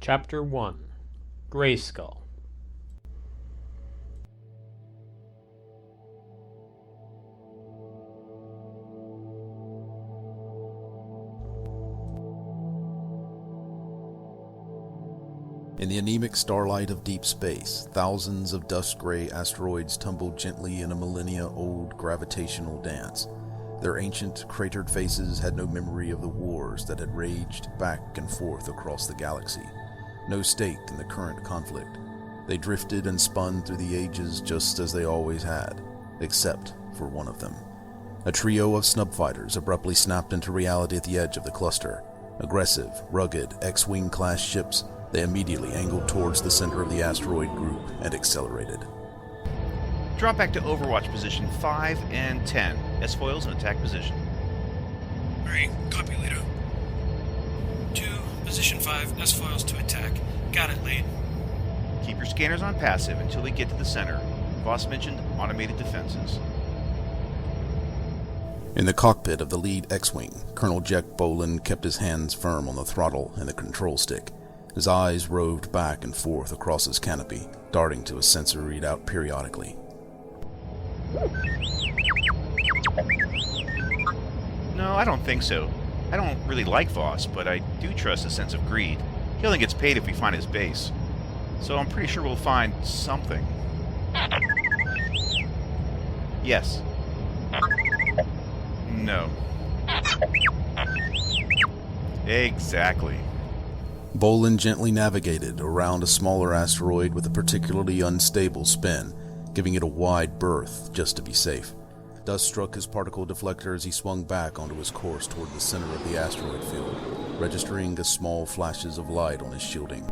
Chapter 1 Grayskull. In the anemic starlight of deep space, thousands of dust-gray asteroids tumbled gently in a millennia-old gravitational dance. Their ancient, cratered faces had no memory of the wars that had raged back and forth across the galaxy. No stake in the current conflict. They drifted and spun through the ages just as they always had, except for one of them. A trio of snub fighters abruptly snapped into reality at the edge of the cluster. Aggressive, rugged, X-Wing class ships, they immediately angled towards the center of the asteroid group and accelerated. Drop back to Overwatch position 5 and 10. S-foils in attack position. Alright, copy, Leader. 2, position 5, S-foils to attack. Got it, Lead. Keep your scanners on passive until we get to the center. Voss mentioned automated defenses. In the cockpit of the lead X-Wing, Colonel Jek Bowlin kept his hands firm on the throttle and the control stick. His eyes roved back and forth across his canopy, darting to a sensor readout periodically. No, I don't think so. I don't really like Voss, but I do trust his sense of greed. He only gets paid if we find his base. So I'm pretty sure we'll find something. Yes. No. Exactly. Bowlin gently navigated around a smaller asteroid with a particularly unstable spin, giving it a wide berth just to be safe. Dust struck his particle deflector as he swung back onto his course toward the center of the asteroid field, registering as small flashes of light on his shielding.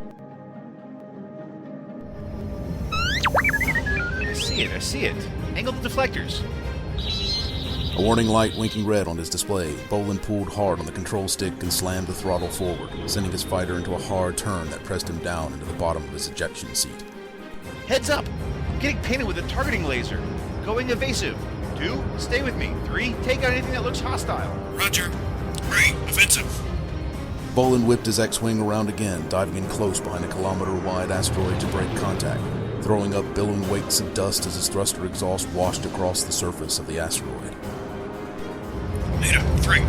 I see it. Angle the deflectors. A warning light winking red on his display, Bowlin pulled hard on the control stick and slammed the throttle forward, sending his fighter into a hard turn that pressed him down into the bottom of his ejection seat. Heads up! I'm getting painted with a targeting laser. Going evasive. 2, stay with me. 3, take out anything that looks hostile. Roger. Right, offensive. Bowlin whipped his X-Wing around again, diving in close behind a kilometer-wide asteroid to break contact, throwing up billowing wakes of dust as his thruster exhaust washed across the surface of the asteroid. Leader, 3.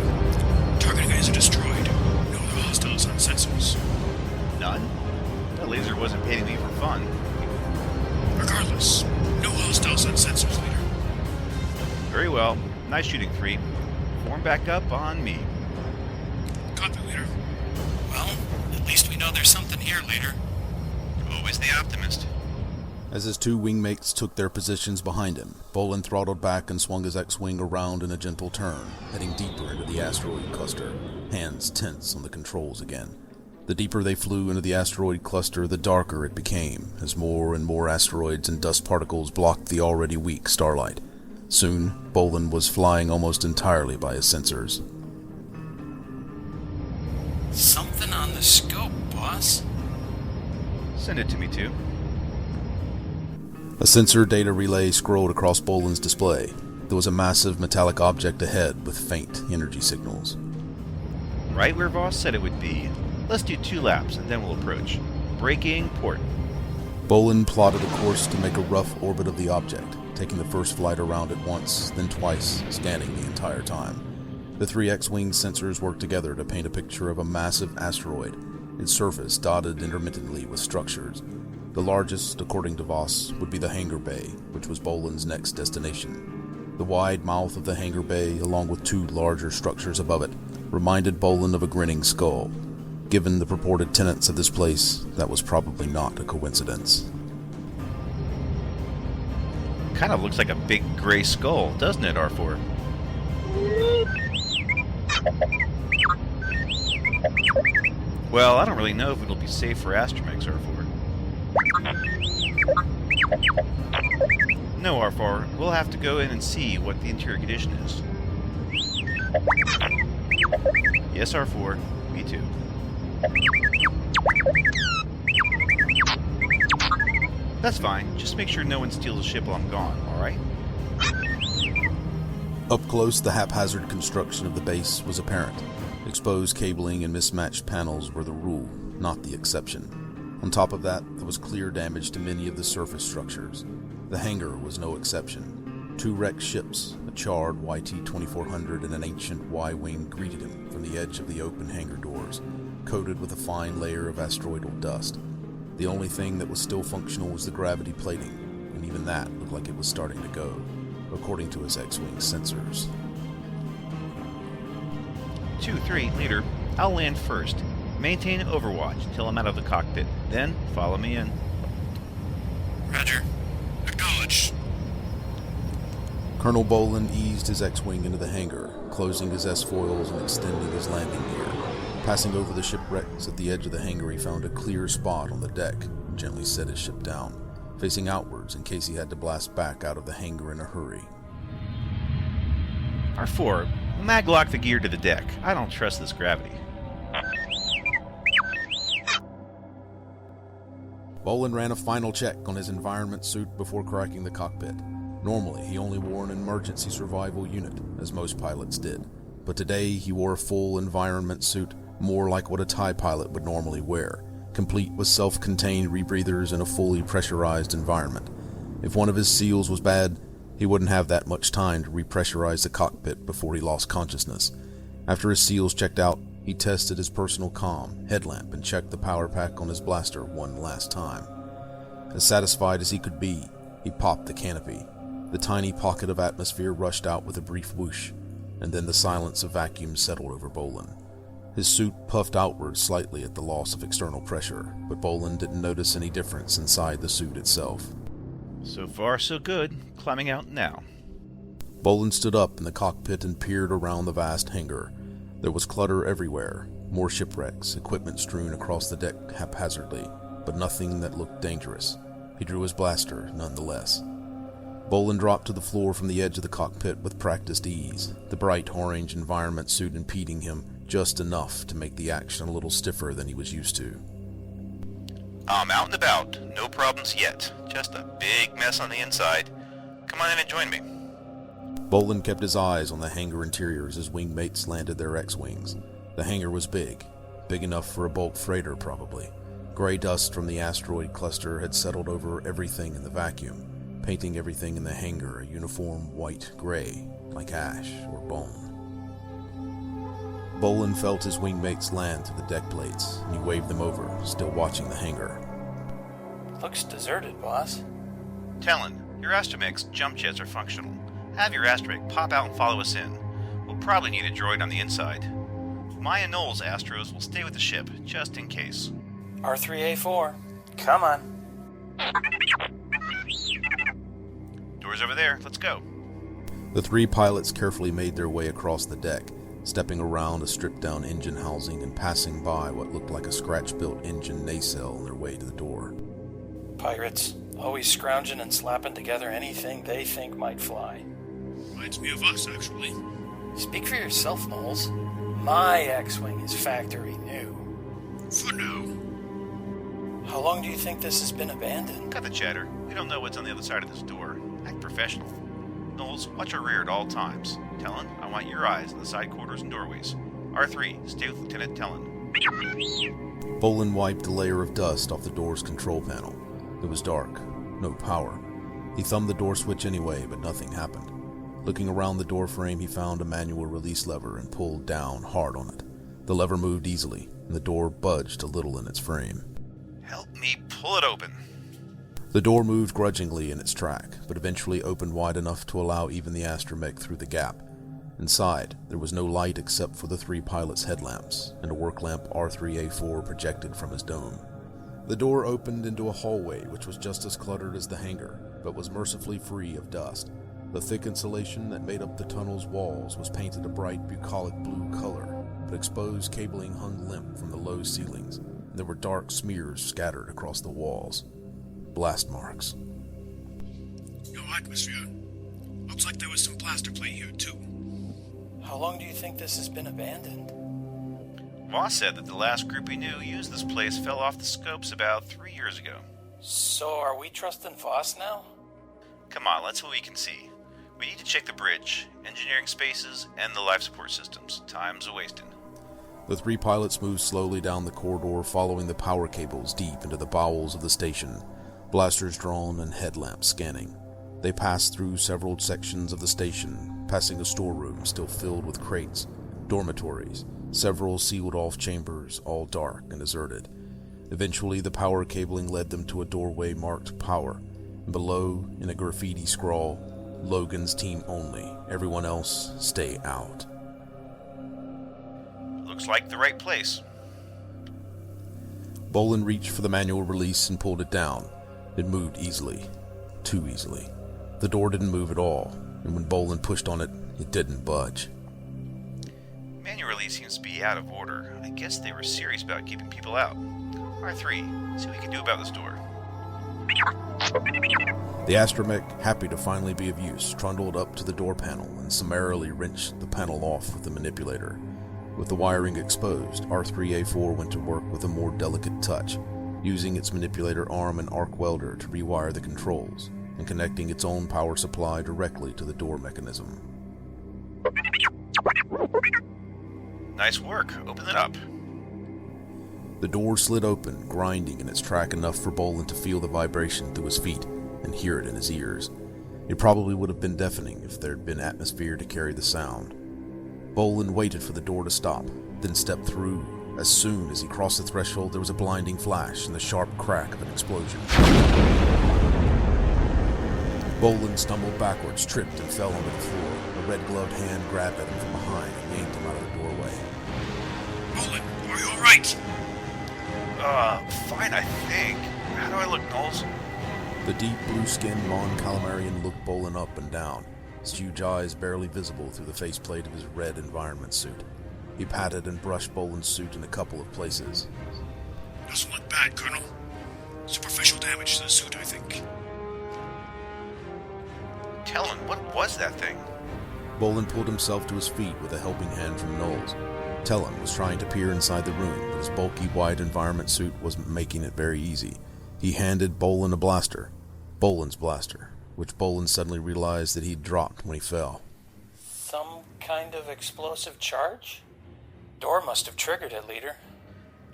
Targeting laser destroyed. No other hostiles on sensors. None? That laser wasn't painting me for fun. Regardless, no hostiles on sensors, Leader. Very well. Nice shooting, 3. Form back up on me. Copy, Leader. Well, at least we know there's something here, Leader. Always the optimist. As his two wingmates took their positions behind him, Bowlin throttled back and swung his X-Wing around in a gentle turn, heading deeper into the asteroid cluster, hands tense on the controls again. The deeper they flew into the asteroid cluster, the darker it became, as more and more asteroids and dust particles blocked the already weak starlight. Soon, Bowlin was flying almost entirely by his sensors. Something on the scope, boss. Send it to me, 2. A sensor data relay scrolled across Bowlin's display. There was a massive metallic object ahead with faint energy signals. Right where Voss said it would be. Let's do 2 laps and then we'll approach. Braking port. Bowlin plotted a course to make a rough orbit of the object, taking the first flight around it once, then twice, scanning the entire time. The 3 X-Wing sensors worked together to paint a picture of a massive asteroid, its surface dotted intermittently with structures. The largest, according to Voss, would be the hangar bay, which was Bowlin's next destination. The wide mouth of the hangar bay, along with 2 larger structures above it, reminded Bowlin of a grinning skull. Given the purported tenets of this place, that was probably not a coincidence. Kind of looks like a big gray skull, doesn't it, R4? Well, I don't really know if it'll be safe for astromechs, R4. No, R4. We'll have to go in and see what the interior condition is. Yes, R4. Me too. That's fine. Just make sure no one steals the ship while I'm gone, alright? Up close, the haphazard construction of the base was apparent. Exposed cabling and mismatched panels were the rule, not the exception. On top of that, there was clear damage to many of the surface structures. The hangar was no exception. 2 wrecked ships, a charred YT-2400 and an ancient Y-wing greeted him from the edge of the open hangar doors, coated with a fine layer of asteroidal dust. The only thing that was still functional was the gravity plating, and even that looked like it was starting to go, according to his X-wing sensors. 2-3, leader. I'll land first. Maintain overwatch until I'm out of the cockpit. Then, follow me in. Roger. Acknowledged. Colonel Bowlin eased his X-wing into the hangar, closing his S-foils and extending his landing gear. Passing over the shipwrecks at the edge of the hangar, he found a clear spot on the deck and gently set his ship down, facing outwards in case he had to blast back out of the hangar in a hurry. R4, maglock the gear to the deck. I don't trust this gravity. Bowlin ran a final check on his environment suit before cracking the cockpit. Normally, he only wore an emergency survival unit, as most pilots did. But today, he wore a full environment suit, more like what a TIE pilot would normally wear, complete with self-contained rebreathers in a fully pressurized environment. If one of his seals was bad, he wouldn't have that much time to repressurize the cockpit before he lost consciousness. After his seals checked out, he tested his personal comm, headlamp, and checked the power pack on his blaster one last time. As satisfied as he could be, he popped the canopy. The tiny pocket of atmosphere rushed out with a brief whoosh, and then the silence of vacuum settled over Bowlin. His suit puffed outward slightly at the loss of external pressure, but Bowlin didn't notice any difference inside the suit itself. So far, so good. Climbing out now. Bowlin stood up in the cockpit and peered around the vast hangar. There was clutter everywhere, more shipwrecks, equipment strewn across the deck haphazardly, but nothing that looked dangerous. He drew his blaster nonetheless. Bowlin dropped to the floor from the edge of the cockpit with practiced ease, the bright orange environment suit impeding him just enough to make the action a little stiffer than he was used to. I'm out and about. No problems yet. Just a big mess on the inside. Come on in and join me. Bowlin kept his eyes on the hangar interior as his wingmates landed their X-wings. The hangar was big enough for a bulk freighter probably. Gray dust from the asteroid cluster had settled over everything in the vacuum, painting everything in the hangar a uniform white-gray, like ash or bone. Bowlin felt his wingmates land to the deck plates, and he waved them over, still watching the hangar. Looks deserted, boss. Tellin, your astromech's jump jets are functional. Have your astromech pop out and follow us in. We'll probably need a droid on the inside. My and Nols Astros will stay with the ship, just in case. R3A4. Come on. Doors over there. Let's go. The 3 pilots carefully made their way across the deck, stepping around a stripped-down engine housing and passing by what looked like a scratch-built engine nacelle on their way to the door. Pirates, always scrounging and slapping together anything they think might fly. Reminds me of us, actually. Speak for yourself, Nols. My X-Wing is factory new. For now. How long do you think this has been abandoned? Cut the chatter. We don't know what's on the other side of this door. Act professional. Nols, watch your rear at all times. Tellin, I want your eyes in the side quarters and doorways. R3, stay with Lieutenant Tellin. Bowlin wiped a layer of dust off the door's control panel. It was dark. No power. He thumbed the door switch anyway, but nothing happened. Looking around the door frame, he found a manual release lever and pulled down hard on it. The lever moved easily, and the door budged a little in its frame. Help me pull it open. The door moved grudgingly in its track, but eventually opened wide enough to allow even the astromech through the gap. Inside, there was no light except for the 3 pilots' headlamps, and a work lamp R3A4 projected from his dome. The door opened into a hallway which was just as cluttered as the hangar, but was mercifully free of dust. The thick insulation that made up the tunnel's walls was painted a bright bucolic blue color, but exposed cabling hung limp from the low ceilings, and there were dark smears scattered across the walls. Blast marks. No atmosphere. Looks like there was some plaster plate here, too. How long do you think this has been abandoned? Voss said that the last group he knew used this place fell off the scopes about 3 years ago. So are we trusting Voss now? Come on, let's see what we can see. We need to check the bridge, engineering spaces, and the life support systems. Time's a-wasting. The three pilots moved slowly down the corridor, following the power cables deep into the bowels of the station, blasters drawn and headlamps scanning. They passed through several sections of the station, passing a storeroom still filled with crates, dormitories, several sealed-off chambers, all dark and deserted. Eventually, the power cabling led them to a doorway marked Power, and below, in a graffiti scrawl, Logan's team only, everyone else stay out. Looks like the right place. Bowlin reached for the manual release and pulled it down. It moved easily. Too easily. The door didn't move at all, and when Bowlin pushed on it, it didn't budge. Manual release seems to be out of order. I guess they were serious about keeping people out. R3, see what we can do about this door. The astromech, happy to finally be of use, trundled up to the door panel and summarily wrenched the panel off with the manipulator. With the wiring exposed, R3A4 went to work with a more delicate touch, using its manipulator arm and arc welder to rewire the controls, and connecting its own power supply directly to the door mechanism. Nice work. Open it up. The door slid open, grinding in its track enough for Bowlin to feel the vibration through his feet and hear it in his ears. It probably would have been deafening if there had been atmosphere to carry the sound. Bowlin waited for the door to stop, then stepped through. As soon as he crossed the threshold, there was a blinding flash and the sharp crack of an explosion. Bowlin stumbled backwards, tripped, and fell onto the floor. A red-gloved hand grabbed at him from behind and yanked him out of the doorway. Bowlin, are you alright? Fine, I think. How do I look, Nols? The deep blue-skinned Mon Calamarian looked Bowlin up and down, his huge eyes barely visible through the faceplate of his red environment suit. He patted and brushed Bowlin's suit in a couple of places. Doesn't look bad, Colonel. Superficial damage to the suit, I think. Tellin, what was that thing? Bowlin pulled himself to his feet with a helping hand from Nols. Tellin was trying to peer inside the room, but his bulky white environment suit wasn't making it very easy. He handed Bowlin a blaster. Bowlin's blaster, which Bowlin suddenly realized that he'd dropped when he fell. Some kind of explosive charge? Door must have triggered it, leader.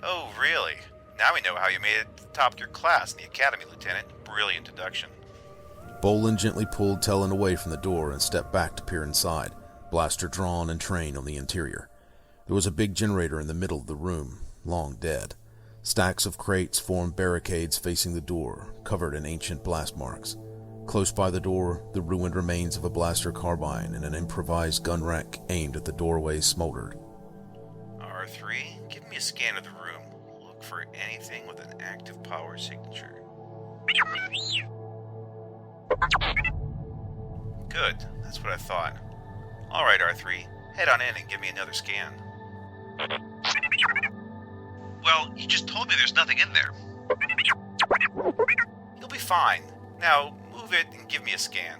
Oh, really? Now we know how you made it to the top of your class in the academy, Lieutenant. Brilliant deduction. Bowlin gently pulled Tellin away from the door and stepped back to peer inside, blaster drawn and trained on the interior. There was a big generator in the middle of the room, long dead. Stacks of crates formed barricades facing the door, covered in ancient blast marks. Close by the door, the ruined remains of a blaster carbine and an improvised gun rack aimed at the doorway smoldered. R3, give me a scan of the room. Look for anything with an active power signature. Good, that's what I thought. Alright, R3, head on in and give me another scan. Well, you just told me there's nothing in there. You'll be fine. Now, move it and give me a scan.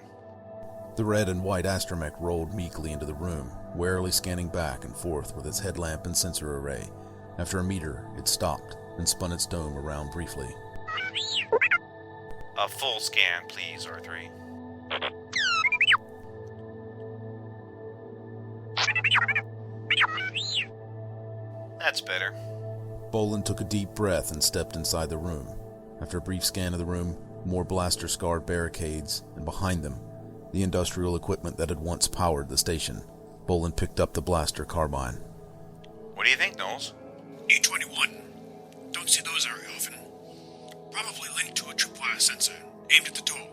The red and white astromech rolled meekly into the room, warily scanning back and forth with its headlamp and sensor array. After a meter, it stopped and spun its dome around briefly. A full scan, please, R3. That's better. Bowlin took a deep breath and stepped inside the room. After a brief scan of the room, more blaster-scarred barricades, and behind them, the industrial equipment that had once powered the station. Bowlin picked up the blaster carbine. What do you think, Nols? E21. Don't see those very often. Probably linked to a tripwire sensor aimed at the door.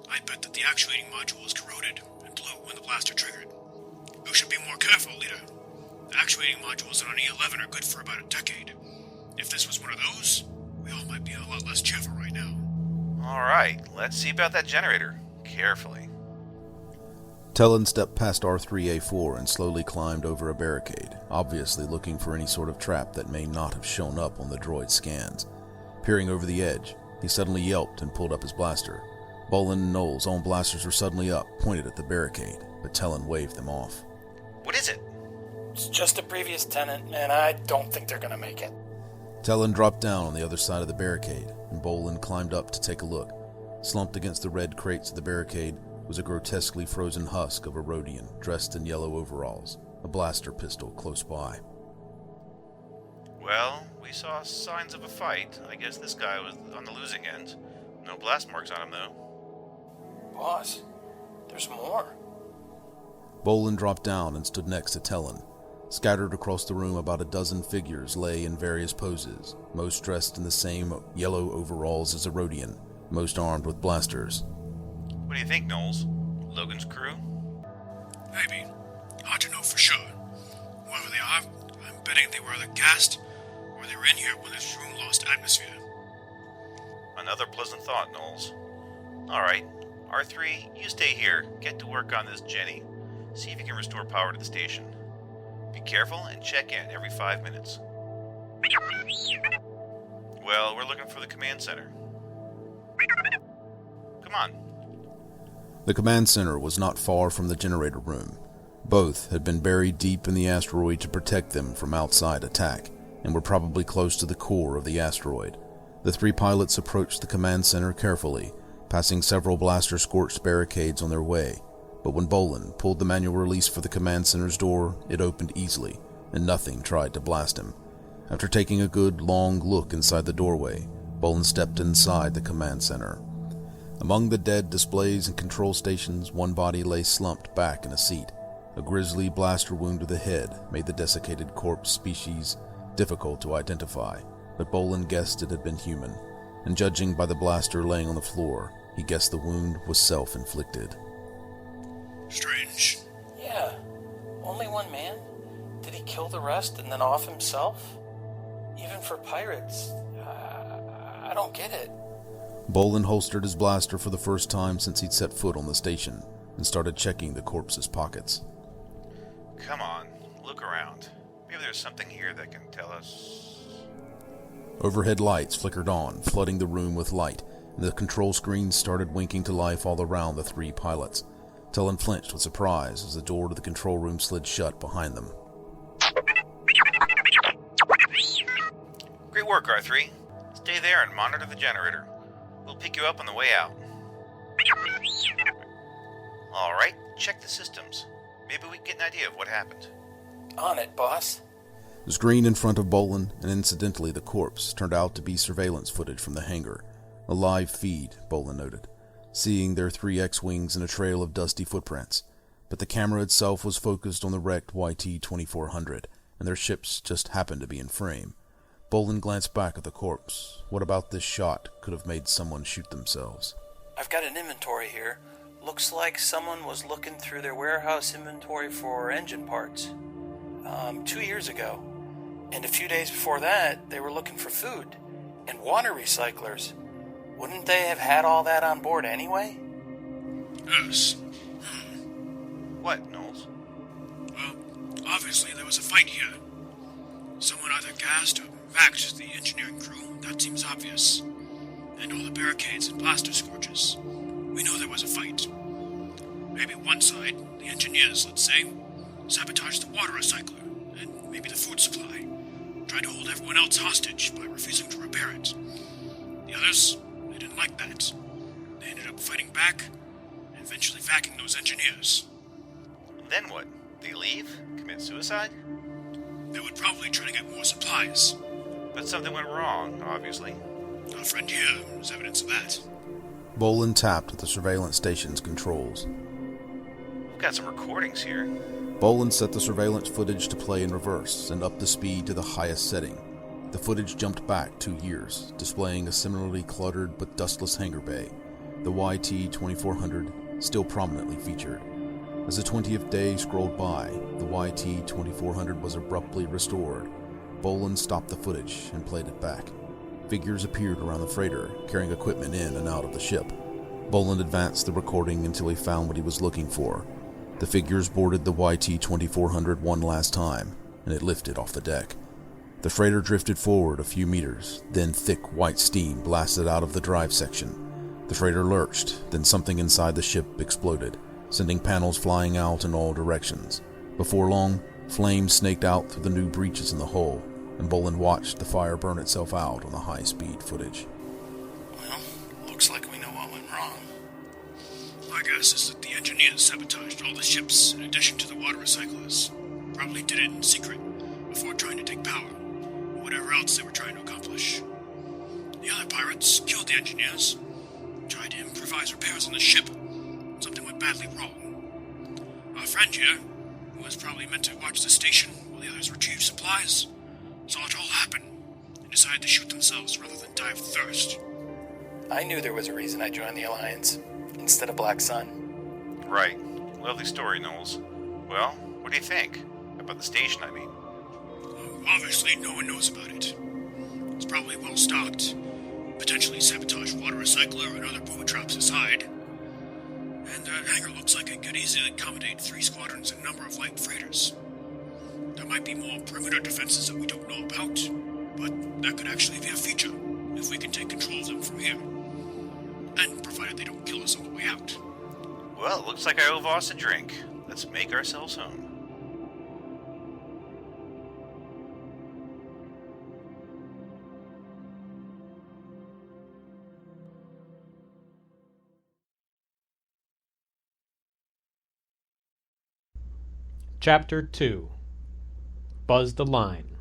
I bet that the actuating module was corroded and blew when the blaster triggered. You should be more careful, leader. The actuating modules on an E11 are good for about a decade. If this was one of those, we all might be a lot less cheerful right now. Alright, let's see about that generator. Carefully. Tellin stepped past R3A4 and slowly climbed over a barricade, obviously looking for any sort of trap that may not have shown up on the droid's scans. Peering over the edge, he suddenly yelped and pulled up his blaster. Bowlin and Nols' own blasters were suddenly up, pointed at the barricade, but Tellin waved them off. What is it? It's just a previous tenant, and I don't think they're gonna make it. Tellin dropped down on the other side of the barricade, and Bowlin climbed up to take a look. Slumped against the red crates of the barricade was a grotesquely frozen husk of a Rhodian dressed in yellow overalls, a blaster pistol close by. Well, we saw signs of a fight. I guess this guy was on the losing end. No blast marks on him, though. Boss, there's more. Bowlin dropped down and stood next to Tellin. Scattered across the room, about a dozen figures lay in various poses, most dressed in the same yellow overalls as Erodian, most armed with blasters. What do you think, Nols? Logan's crew? Maybe. Hard to know for sure. Whoever they are, I'm betting they were either gassed or they were in here when this room lost atmosphere. Another pleasant thought, Nols. Alright, R3, you stay here. Get to work on this Jenny. See if you can restore power to the station. Be careful and check in every 5 minutes. Well, we're looking for the command center. Come on. The command center was not far from the generator room. Both had been buried deep in the asteroid to protect them from outside attack, and were probably close to the core of the asteroid. The three pilots approached the command center carefully, passing several blaster-scorched barricades on their way. But when Bowlin pulled the manual release for the command center's door, it opened easily, and nothing tried to blast him. After taking a good, long look inside the doorway, Bowlin stepped inside the command center. Among the dead displays and control stations, one body lay slumped back in a seat. A grisly blaster wound to the head made the desiccated corpse species difficult to identify, but Bowlin guessed it had been human, and judging by the blaster laying on the floor, he guessed the wound was self-inflicted. Strange. Yeah, only one man? Did he kill the rest and then off himself? Even for pirates, I don't get it. Bowlin holstered his blaster for the first time since he'd set foot on the station, and started checking the corpse's pockets. Come on, look around. Maybe there's something here that can tell us... Overhead lights flickered on, flooding the room with light, and the control screens started winking to life all around the three pilots. Tellin flinched with surprise as the door to the control room slid shut behind them. Great work, R3. Stay there and monitor the generator. We'll pick you up on the way out. Alright, check the systems. Maybe we can get an idea of what happened. On it, boss. The screen in front of Bowlin, and incidentally the corpse, turned out to be surveillance footage from the hangar. A live feed, Bowlin noted, seeing their 3 X-Wings in a trail of dusty footprints. But the camera itself was focused on the wrecked YT-2400, and their ships just happened to be in frame. Bowlin glanced back at the corpse. What about this shot could have made someone shoot themselves? I've got an inventory here. Looks like someone was looking through their warehouse inventory for engine parts 2 years ago. And a few days before that, they were looking for food and water recyclers. Wouldn't they have had all that on board anyway? Yes. What, Nols? Well, obviously there was a fight here. Someone either gassed or vaxxed the engineering crew, that seems obvious. And all the barricades and blaster scorches. We know there was a fight. Maybe one side, the engineers, let's say, sabotaged the water recycler, and maybe the food supply. Tried to hold everyone else hostage by refusing to repair it. The others, they didn't like that. They ended up fighting back, and eventually vacking those engineers. Then what? They leave? Commit suicide? They would probably try to get more supplies. But something went wrong, obviously. Our friend here is evidence of that. Bowlin tapped at the surveillance station's controls. We've got some recordings here. Bowlin set the surveillance footage to play in reverse and upped the speed to the highest setting. The footage jumped back 2 years, displaying a similarly cluttered but dustless hangar bay. The YT-2400 still prominently featured. As the 20th day scrolled by, the YT-2400 was abruptly restored. Bowlin stopped the footage and played it back. Figures appeared around the freighter, carrying equipment in and out of the ship. Bowlin advanced the recording until he found what he was looking for. The figures boarded the YT-2400 one last time, and it lifted off the deck. The freighter drifted forward a few meters, then thick white steam blasted out of the drive section. The freighter lurched, then something inside the ship exploded, sending panels flying out in all directions. Before long, flames snaked out through the new breaches in the hull, and Bowlin watched the fire burn itself out on the high-speed footage. Well, looks like we know what went wrong. My guess is that the engineers sabotaged all the ships in addition to the water recyclers. Probably did it in secret, before trying to take power. whatever else they were trying to accomplish. The other pirates killed the engineers, tried to improvise repairs on the ship. Something went badly wrong. Our friend here, who was probably meant to watch the station while the others retrieved supplies, saw it all happen and decided to shoot themselves rather than die of thirst. I knew there was a reason I joined the Alliance instead of Black Sun. Right. Lovely story, Nols. Well, what do you think? About the station, I mean. Obviously, no one knows about it. It's probably well stocked. Potentially sabotage water recycler and other booby traps aside. And the hangar looks like it could easily accommodate 3 squadrons and a number of light freighters. There might be more perimeter defenses that we don't know about, but that could actually be a feature if we can take control of them from here. And provided they don't kill us on the way out. Well, it looks like I owe Voss a drink. Let's make ourselves home. Chapter 2. Buzz the Line.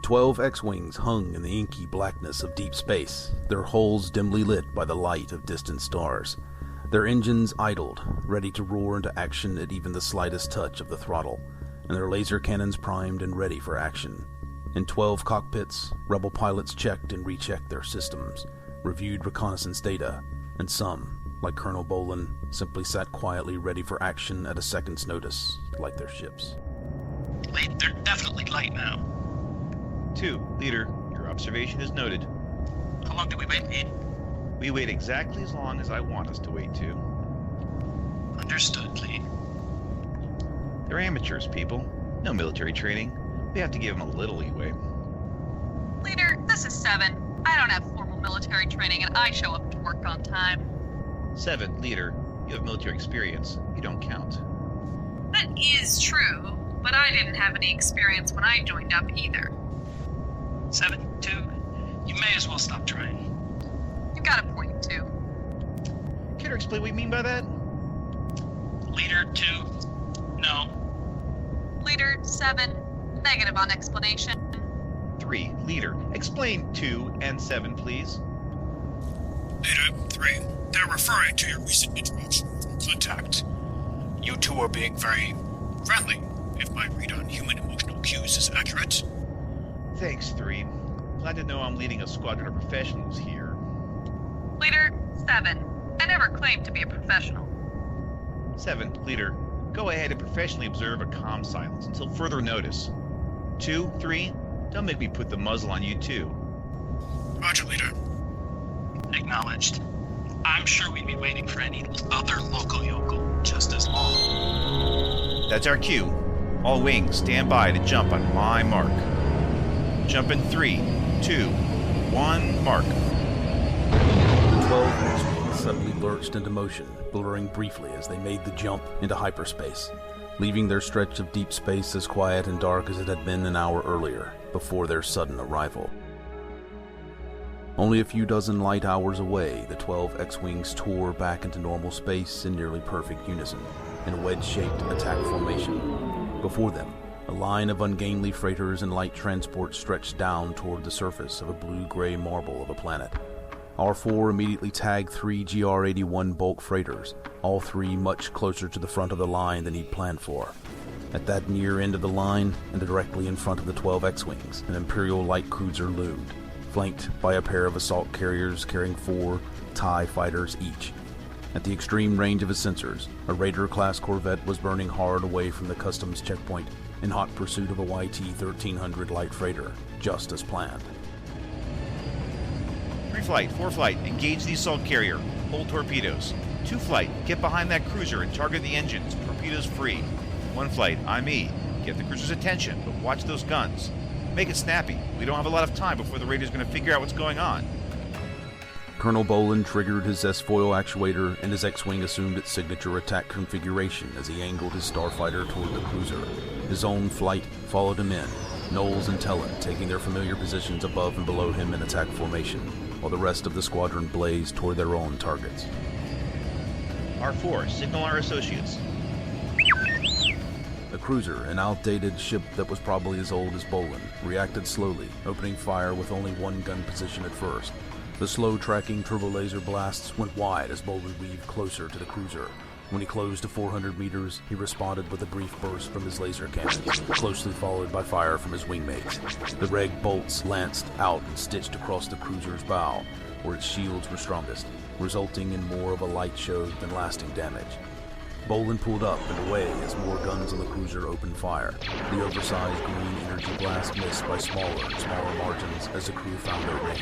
"12 X-Wings hung in the inky blackness of deep space, their hulls dimly lit by the light of distant stars. Their engines idled, ready to roar into action at even the slightest touch of the throttle, and their laser cannons primed and ready for action. In 12 cockpits, rebel pilots checked and rechecked their systems, reviewed reconnaissance data, and some, like Colonel Bowlin, simply sat quietly ready for action at a second's notice, like their ships. Late, they're definitely light now. 2. Leader, your observation is noted. How long do we wait, Meade? We wait exactly as long as I want us to wait, too. Understood, Lead. They're amateurs, people. No military training. We have to give them a little leeway. Leader, this is 7. I don't have formal military training and I show up to work on time. 7. Leader, you have military experience. You don't count. That is true, but I didn't have any experience when I joined up either. 7-2, you may as well stop trying. You got a point, too. Care to explain what you mean by that? Leader 2, no. Leader 7, negative on explanation. 3. Leader, explain 2 and 7, please. Leader 3, they're referring to your recent interaction with contact. You two are being very friendly, if my read on human emotional cues is accurate. Thanks, 3. Glad to know I'm leading a squadron of professionals here. Leader 7, I never claimed to be a professional. 7. Leader, go ahead and professionally observe a calm silence until further notice. 2, 3, don't make me put the muzzle on you too. Roger, Leader. Acknowledged. I'm sure we'd be waiting for any other local yokel just as long. That's our cue. All wings, stand by to jump on my mark. Jump in 3, 2, 1, mark. The 12 X-Wings suddenly lurched into motion, blurring briefly as they made the jump into hyperspace, leaving their stretch of deep space as quiet and dark as it had been an hour earlier, before their sudden arrival. Only a few dozen light hours away, the 12 X-Wings tore back into normal space in nearly perfect unison, in a wedge-shaped attack formation. Before them, a line of ungainly freighters and light transport stretched down toward the surface of a blue-gray marble of a planet. R4 immediately tagged 3 GR-81 bulk freighters, all 3 much closer to the front of the line than he'd planned for. At that near end of the line, and directly in front of the 12 X-Wings, an Imperial light cruiser loomed, flanked by a pair of assault carriers carrying 4 TIE fighters each. At the extreme range of his sensors, a Raider-class corvette was burning hard away from the customs checkpoint in hot pursuit of a YT-1300 light freighter, just as planned. 3 flight, 4 flight, engage the assault carrier. Hold torpedoes. 2 flight, get behind that cruiser and target the engines. Torpedoes free. 1 flight, I'm Meade. Get the cruiser's attention, but watch those guns. Make it snappy. We don't have a lot of time before the Raider's going to figure out what's going on. Colonel Bowlin triggered his S-foil actuator, and his X-Wing assumed its signature attack configuration as he angled his starfighter toward the cruiser. His own flight followed him in, Nols and Tellin taking their familiar positions above and below him in attack formation. while the rest of the squadron blazed toward their own targets. R4, signal our associates. The cruiser, an outdated ship that was probably as old as Bowlin, reacted slowly, opening fire with only one gun position at first. The slow-tracking turbo-laser blasts went wide as Bowlin weaved closer to the cruiser. When he closed to 400 meters, he responded with a brief burst from his laser cannons, closely followed by fire from his wingmates. The reg bolts lanced out and stitched across the cruiser's bow, where its shields were strongest, resulting in more of a light show than lasting damage. Bowlin pulled up and away as more guns on the cruiser opened fire. The oversized green energy blast missed by smaller and smaller margins as the crew found their range.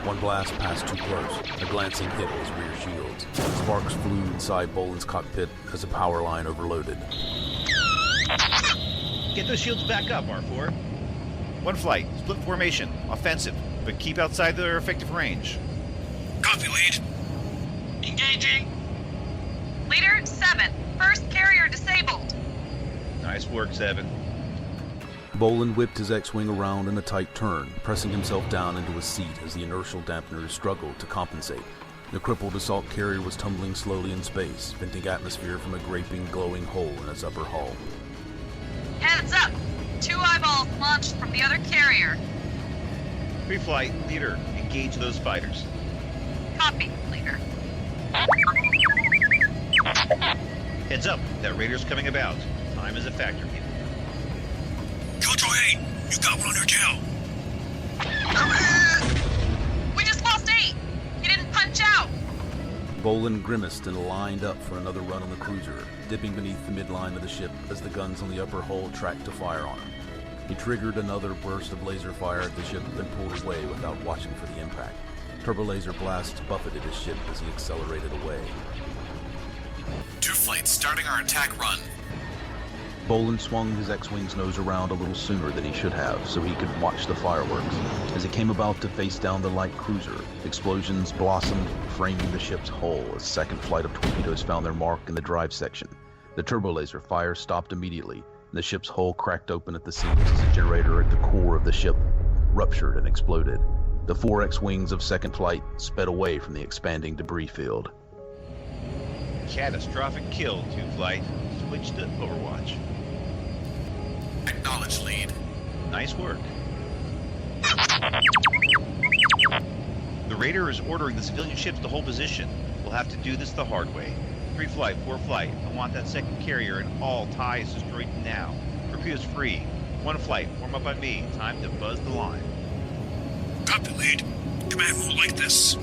One blast passed too close. A glancing hit his rear shields. Sparks flew inside Bowlin's cockpit as the power line overloaded. Get those shields back up, R4. One flight, split formation, offensive, but keep outside their effective range. Copy, lead. Engaging. Leader 7, first carrier disabled. Nice work, 7. Bowlin whipped his X-Wing around in a tight turn, pressing himself down into a seat as the inertial dampeners struggled to compensate. The crippled assault carrier was tumbling slowly in space, venting atmosphere from a gaping, glowing hole in its upper hull. Heads up! 2 eyeballs launched from the other carrier. Pre-flight, leader, engage those fighters. Copy, leader. Heads up, that radar's coming about. Time is a factor here. Killjoy 8, you got one on your tail. We just lost 8! You didn't punch out! Bowlin grimaced and lined up for another run on the cruiser, dipping beneath the midline of the ship as the guns on the upper hull tracked to fire on him. He triggered another burst of laser fire at the ship, then pulled away without watching for the impact. Turbo-laser blasts buffeted his ship as he accelerated away. 2 flights starting our attack run. Bowlin swung his X-Wing's nose around a little sooner than he should have, so he could watch the fireworks. As he came about to face down the light cruiser, explosions blossomed, framing the ship's hull as second flight of torpedoes found their mark in the drive section. The turbo-laser fire stopped immediately, and the ship's hull cracked open at the seams as a generator at the core of the ship ruptured and exploded. The 4 X-Wings of second flight sped away from the expanding debris field. Catastrophic kill, 2 flight. Switch to Overwatch. Acknowledge, lead. Nice work. The raider is ordering the civilian ships to hold position. We'll have to do this the hard way. 3 flight, 4 flight. I want that second carrier and all ties destroyed now. Torpedoes free. 1 flight, warm up on me. Time to buzz the line. Copy, lead. Command won't like this.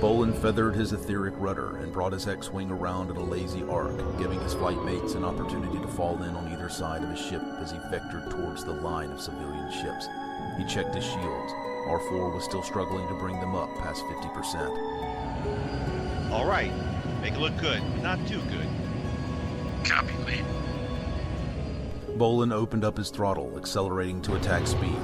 Bowlin feathered his etheric rudder and brought his X-Wing around at a lazy arc, giving his flight mates an opportunity to fall in on either side of his ship as he vectored towards the line of civilian ships. He checked his shields. R4 was still struggling to bring them up past 50%. All right. Make it look good, but not too good. Copy, lead. Bowlin opened up his throttle, accelerating to attack speed.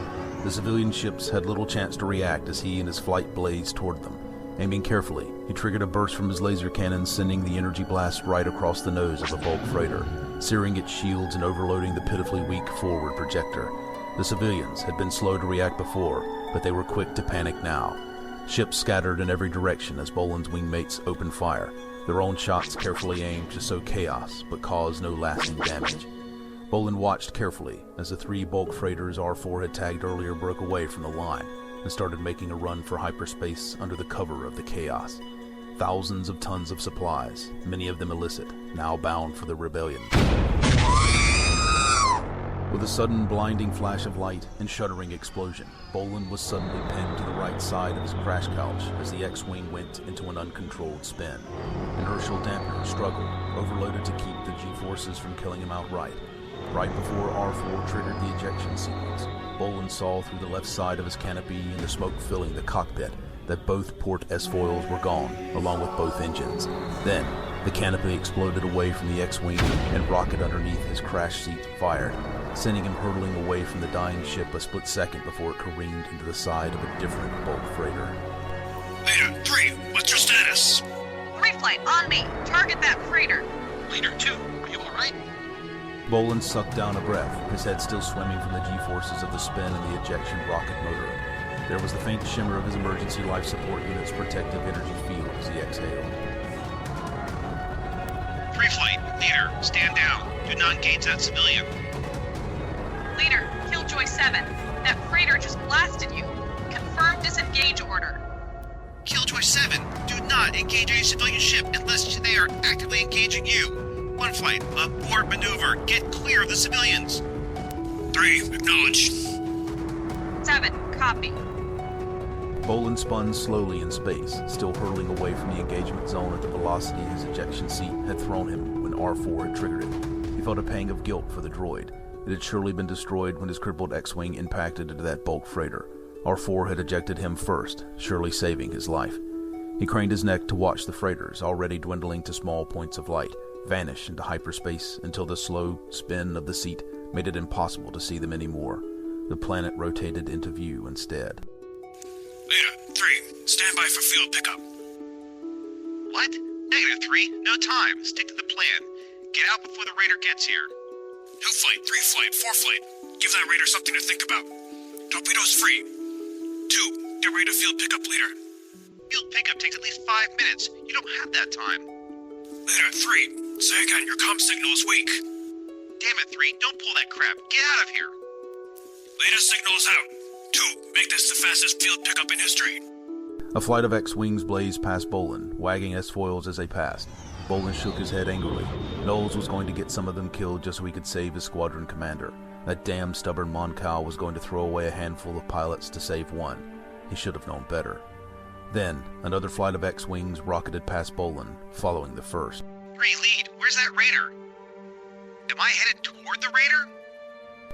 The civilian ships had little chance to react as he and his flight blazed toward them. Aiming carefully, he triggered a burst from his laser cannon, sending the energy blast right across the nose of a bulk freighter, searing its shields and overloading the pitifully weak forward projector. The civilians had been slow to react before, but they were quick to panic now. Ships scattered in every direction as Bowlin's wingmates opened fire, their own shots carefully aimed to sow chaos but cause no lasting damage. Bowlin watched carefully as the 3 bulk freighters R4 had tagged earlier broke away from the line and started making a run for hyperspace under the cover of the chaos. Thousands of tons of supplies, many of them illicit, now bound for the rebellion. With a sudden blinding flash of light and shuddering explosion, Bowlin was suddenly pinned to the right side of his crash couch as the X-Wing went into an uncontrolled spin. Inertial dampeners struggled, overloaded to keep the G-forces from killing him outright. Right before R4 triggered the ejection sequence, Bowlin saw through the left side of his canopy and the smoke filling the cockpit that both port S-foils were gone, along with both engines. Then, the canopy exploded away from the X-Wing and rocket underneath his crash seat fired, sending him hurtling away from the dying ship a split second before it careened into the side of a different bulk freighter. Leader 3, what's your status? 3 flight, on me. Target that freighter. Leader 2, are you alright? Bowlin sucked down a breath, his head still swimming from the G-forces of the spin and the ejection rocket motor. There was the faint shimmer of his emergency life support unit's protective energy field as he exhaled. Free flight, leader, stand down. Do not engage that civilian. Leader, Killjoy 7. That freighter just blasted you. Confirm disengage order. Killjoy 7, do not engage any civilian ship unless they are actively engaging you. One flight, abort maneuver. Get clear of the civilians. 3, acknowledged. 7, copy. Bowlin spun slowly in space, still hurtling away from the engagement zone at the velocity his ejection seat had thrown him when R4 had triggered it. He felt a pang of guilt for the droid. It had surely been destroyed when his crippled X-Wing impacted into that bulk freighter. R4 had ejected him first, surely saving his life. He craned his neck to watch the freighters, already dwindling to small points of light, vanish into hyperspace until the slow spin of the seat made it impossible to see them anymore. The planet rotated into view instead. Leader, 3, stand by for field pickup. What? -3, no time. Stick to the plan. Get out before the raider gets here. 2 flight, 3 flight, 4 flight. Give that raider something to think about. Torpedoes free. 2, get ready to field pickup, leader. Field pickup takes at least 5 minutes. You don't have that time. Leader, 3, say again, your comm signal is weak. Damn it, 3, don't pull that crap. Get out of here. Leader signal is out. 2, make this the fastest field pickup in history. A flight of X-Wings blazed past Bowlin, wagging S-foils as they passed. Bowlin shook his head angrily. Nols was going to get some of them killed just so he could save his squadron commander. That damn stubborn Moncal was going to throw away a handful of pilots to save one. He should have known better. Then, another flight of X-Wings rocketed past Bowlin, following the first. 3, lead, where's that raider? Am I headed toward the raider?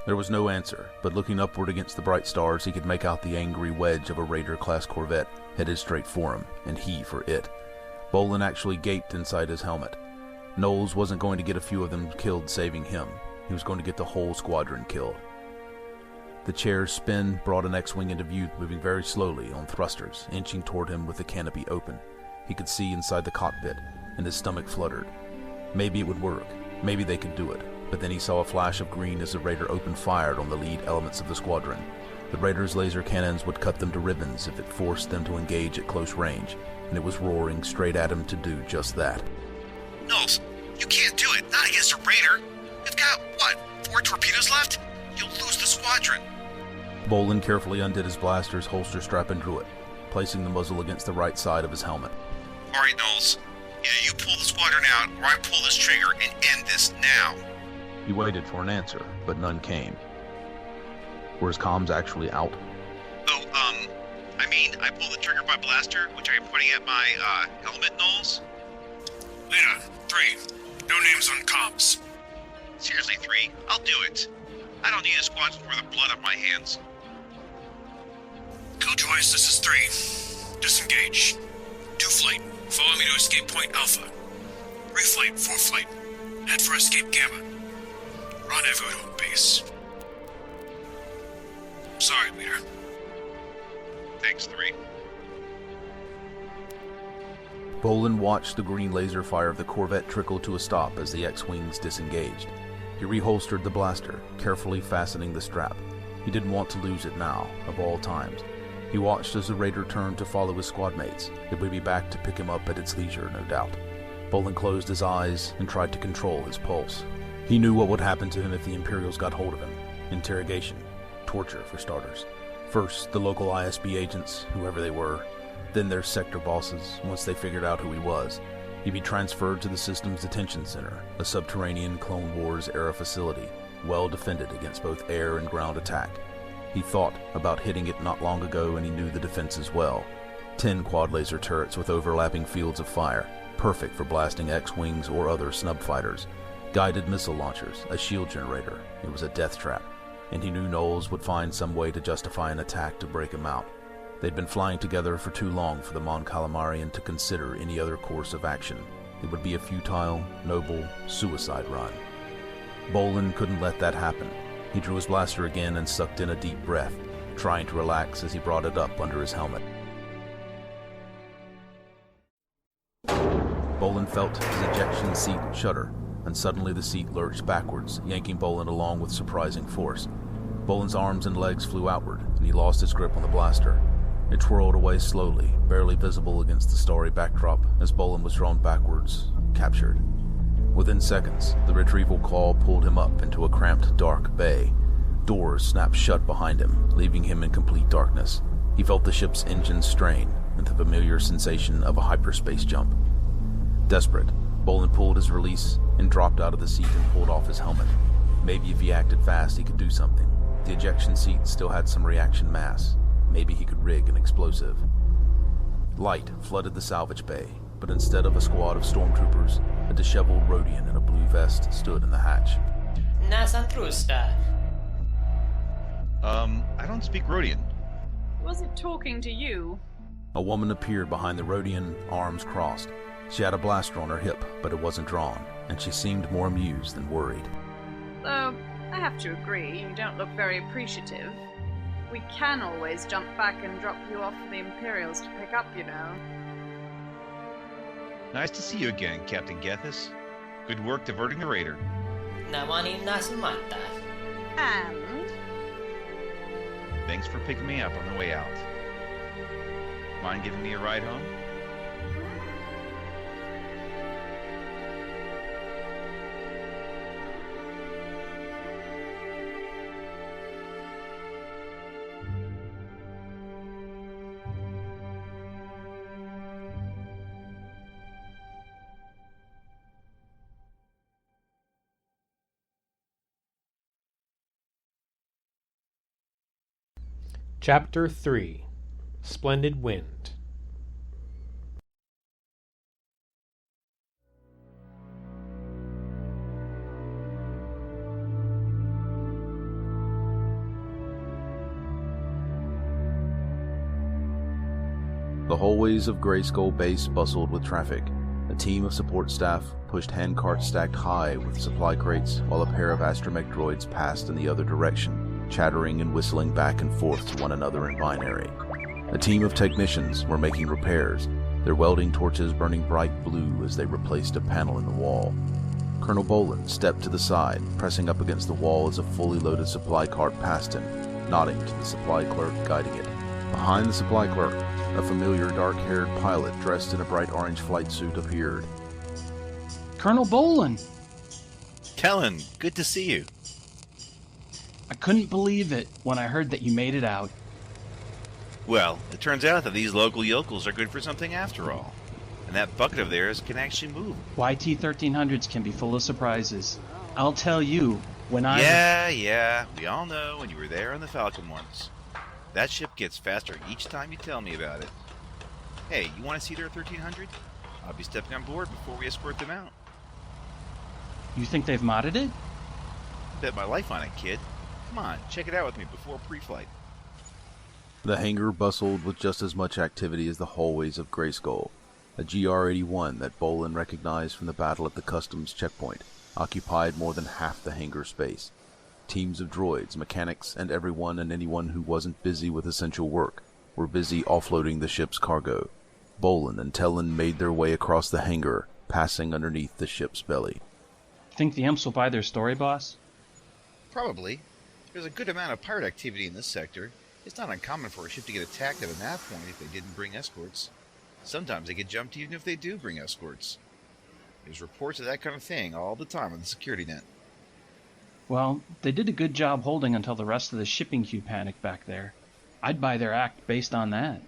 There was no answer, but looking upward against the bright stars, he could make out the angry wedge of a Raider-class corvette headed straight for him, and he for it. Bowlin actually gaped inside his helmet. Nols wasn't going to get a few of them killed saving him. He was going to get the whole squadron killed. The chair's spin brought an X-Wing into view, moving very slowly on thrusters, inching toward him with the canopy open. He could see inside the cockpit, and his stomach fluttered. Maybe it would work. Maybe they could do it. But then he saw a flash of green as the Raider opened fire on the lead elements of the squadron. The Raider's laser cannons would cut them to ribbons if it forced them to engage at close range, and it was roaring straight at him to do just that. Nols, you can't do it. Not against a raider. You've got, 4 torpedoes left? You'll lose the squadron. Bowlin carefully undid his blaster's holster strap and drew it, placing the muzzle against the right side of his helmet. All right, Nols. Either you pull the squadron out, or I pull this trigger and end this now. He waited for an answer, but none came. Were his comms actually out? I pulled the trigger by blaster, which I am pointing at my, helmet, Nols. Leader, 3, no names on comms. Seriously, 3, I'll do it. I don't need a squadron for the blood on my hands. Killjoys, this is 3. Disengage. 2 flight, follow me to escape point Alpha. 3 flight, 4 flight, head for escape Gamma. Rendezvous at home base. Sorry, leader. Thanks, 3. Bowlin watched the green laser fire of the Corvette trickle to a stop as the X-Wings disengaged. He reholstered the blaster, carefully fastening the strap. He didn't want to lose it now, of all times. He watched as the Raider turned to follow his squadmates. It would be back to pick him up at its leisure, no doubt. Bowlin closed his eyes and tried to control his pulse. He knew what would happen to him if the Imperials got hold of him. Interrogation. Torture, for starters. First, the local ISB agents, whoever they were. Then their sector bosses, once they figured out who he was. He'd be transferred to the system's detention center, a subterranean Clone Wars-era facility, well defended against both air and ground attack. He thought about hitting it not long ago, and he knew the defenses well. 10 quad laser turrets with overlapping fields of fire, perfect for blasting X-Wings or other snub fighters. Guided missile launchers, a shield generator. It was a death trap, and he knew Nols would find some way to justify an attack to break him out. They'd been flying together for too long for the Mon Calamarian to consider any other course of action. It would be a futile, noble suicide run. Bowlin couldn't let that happen. He drew his blaster again and sucked in a deep breath, trying to relax as he brought it up under his helmet. Bowlin felt his ejection seat shudder, and suddenly the seat lurched backwards, yanking Bowlin along with surprising force. Bowlin's arms and legs flew outward, and he lost his grip on the blaster. It twirled away slowly, barely visible against the starry backdrop as Bowlin was drawn backwards, captured. Within seconds, the retrieval call pulled him up into a cramped, dark bay. Doors snapped shut behind him, leaving him in complete darkness. He felt the ship's engine strain, and the familiar sensation of a hyperspace jump. Desperate, Bowlin pulled his release and dropped out of the seat and pulled off his helmet. Maybe if he acted fast, he could do something. The ejection seat still had some reaction mass. Maybe he could rig an explosive. Light flooded the salvage bay, but instead of a squad of stormtroopers, a disheveled Rhodian in a blue vest stood in the hatch. Nasan Trusta. I don't speak Rhodian. Wasn't talking to you. A woman appeared behind the Rhodian, arms crossed. She had a blaster on her hip, but it wasn't drawn, and she seemed more amused than worried. Though, I have to agree, you don't look very appreciative. We can always jump back and drop you off for the Imperials to pick up, you know. Nice to see you again, Captain Gethis. Good work diverting the raider. Nawani Nasumata. And? Thanks for picking me up on the way out. Mind giving me a ride home? Chapter 3 Splendid Wind. The hallways of Grayskull Base bustled with traffic. A team of support staff pushed handcarts stacked high with supply crates while a pair of astromech droids passed in the other direction, chattering and whistling back and forth to one another in binary. A team of technicians were making repairs, their welding torches burning bright blue as they replaced a panel in the wall. Colonel Bowlin stepped to the side, pressing up against the wall as a fully loaded supply cart passed him, nodding to the supply clerk guiding it. Behind the supply clerk, a familiar dark-haired pilot dressed in a bright orange flight suit appeared. Colonel Bowlin! Tellin, good to see you. I couldn't believe it when I heard that you made it out. Well, it turns out that these local yokels are good for something after all. And that bucket of theirs can actually move. YT-1300s can be full of surprises. I'll tell you, when I... Yeah, we all know when you were there on the Falcon once. That ship gets faster each time you tell me about it. Hey, you want to see their 1300? I'll be stepping on board before we escort them out. You think they've modded it? Bet my life on it, kid. Come on, check it out with me before pre-flight. The hangar bustled with just as much activity as the hallways of Grayskull. A GR-81 that Bowlin recognized from the battle at the customs checkpoint occupied more than half the hangar space. Teams of droids, mechanics, and everyone and anyone who wasn't busy with essential work were busy offloading the ship's cargo. Bowlin and Tellin made their way across the hangar, passing underneath the ship's belly. Think the Imps will buy their story, boss? Probably. There's a good amount of pirate activity in this sector. It's not uncommon for a ship to get attacked at a nav point if they didn't bring escorts. Sometimes they get jumped even if they do bring escorts. There's reports of that kind of thing all the time on the security net. Well, they did a good job holding until the rest of the shipping queue panicked back there. I'd buy their act based on that.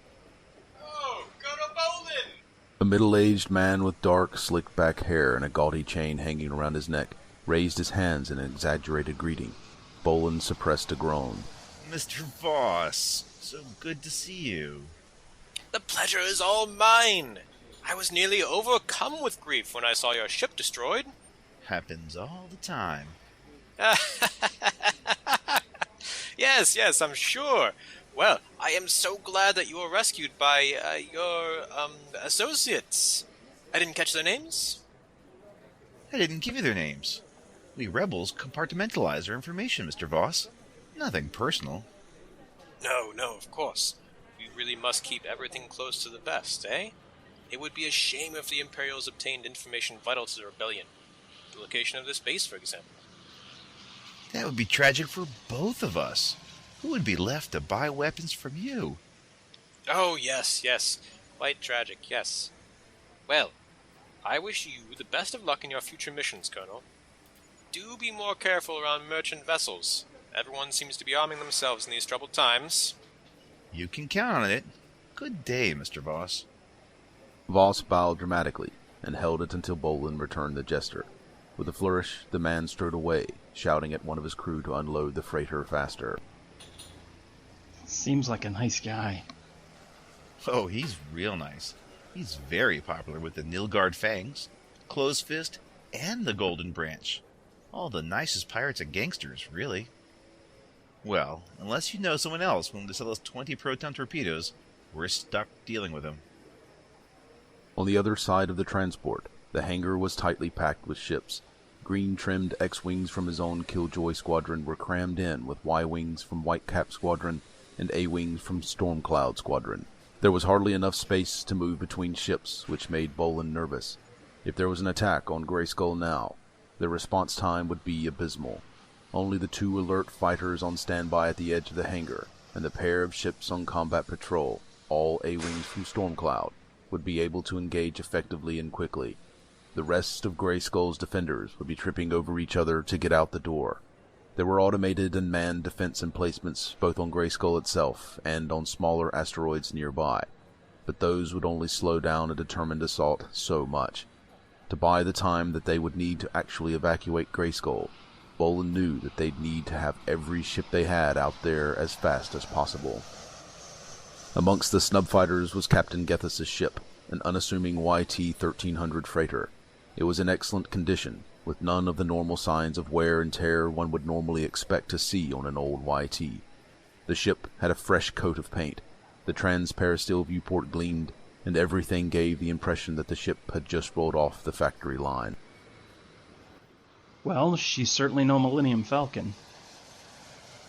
Oh, Colonel Bowlin! A middle-aged man with dark, slicked-back hair and a gaudy chain hanging around his neck raised his hands in an exaggerated greeting. Bowlin suppressed a groan. Mr. Voss, so good to see you. The pleasure is all mine. I was nearly overcome with grief when I saw your ship destroyed. Happens all the time. Yes, I'm sure. Well, I am so glad that you were rescued by your associates. I didn't catch their names? I didn't give you their names. We rebels compartmentalize our information, Mr. Voss. Nothing personal. No, of course. We really must keep everything close to the vest, eh? It would be a shame if the Imperials obtained information vital to the rebellion. The location of this base, for example. That would be tragic for both of us. Who would be left to buy weapons from you? Oh, yes. Quite tragic, yes. Well, I wish you the best of luck in your future missions, Colonel. Do be more careful around merchant vessels. Everyone seems to be arming themselves in these troubled times. You can count on it. Good day, Mr. Voss. Voss bowed dramatically and held it until Bowlin returned the gesture. With a flourish, the man strode away, shouting at one of his crew to unload the freighter faster. Seems like a nice guy. Oh, he's real nice. He's very popular with the Nilgard Fangs, Closed Fist, and the Golden Branch. All the nicest pirates and gangsters, really. Well, unless you know someone else willing to sell us 20 proton torpedoes, we're stuck dealing with him. On the other side of the transport, the hangar was tightly packed with ships. Green-trimmed X-Wings from his own Killjoy squadron were crammed in with Y-Wings from Whitecap squadron and A-Wings from Stormcloud squadron. There was hardly enough space to move between ships, which made Bowlin nervous. If there was an attack on Grayskull now, the response time would be abysmal. Only the 2 alert fighters on standby at the edge of the hangar, and the pair of ships on combat patrol, all A-Wings from Stormcloud, would be able to engage effectively and quickly. The rest of Grayskull's defenders would be tripping over each other to get out the door. There were automated and manned defense emplacements both on Grayskull itself and on smaller asteroids nearby, but those would only slow down a determined assault so much. To buy the time that they would need to actually evacuate Grayskull, Bowlin knew that they'd need to have every ship they had out there as fast as possible. Amongst the snub fighters was Captain Gethis' ship, an unassuming YT-1300 freighter. It was in excellent condition, with none of the normal signs of wear and tear one would normally expect to see on an old YT. The ship had a fresh coat of paint, the transperistyle viewport gleamed, and everything gave the impression that the ship had just rolled off the factory line. Well, she's certainly no Millennium Falcon.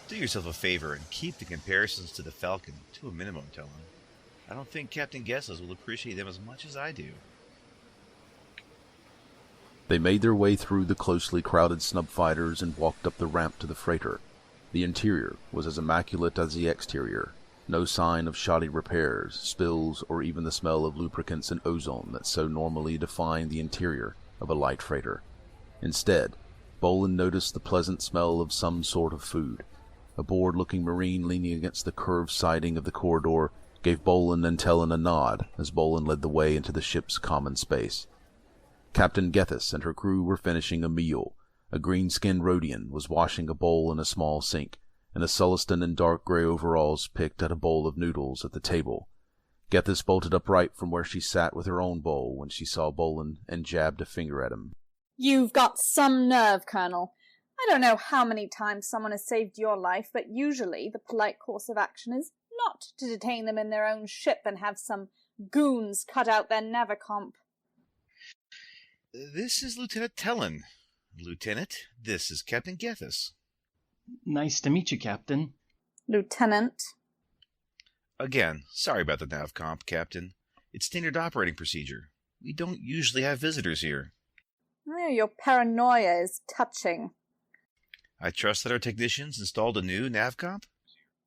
Do yourself a favor and keep the comparisons to the Falcon to a minimum, Tellin. I don't think Captain Gethis will appreciate them as much as I do. They made their way through the closely crowded snub fighters and walked up the ramp to the freighter. The interior was as immaculate as the exterior. No sign of shoddy repairs, spills, or even the smell of lubricants and ozone that so normally define the interior of a light freighter. Instead, Bowlin noticed the pleasant smell of some sort of food. A bored-looking Marine leaning against the curved siding of the corridor gave Bowlin and Tellin a nod as Bowlin led the way into the ship's common space. Captain Gethis and her crew were finishing a meal. A green-skinned Rhodian was washing a bowl in a small sink, and a Sullustan in dark gray overalls picked at a bowl of noodles at the table. Gethis bolted upright from where she sat with her own bowl when she saw Bowlin and jabbed a finger at him. You've got some nerve, Colonel. I don't know how many times someone has saved your life, but usually the polite course of action is not to detain them in their own ship and have some goons cut out their navicomp. This is Lieutenant Tellin. Lieutenant, this is Captain Gethis. Nice to meet you, Captain. Lieutenant. Again, sorry about the navcomp, Captain. It's standard operating procedure. We don't usually have visitors here. Oh, your paranoia is touching. I trust that our technicians installed a new navcomp?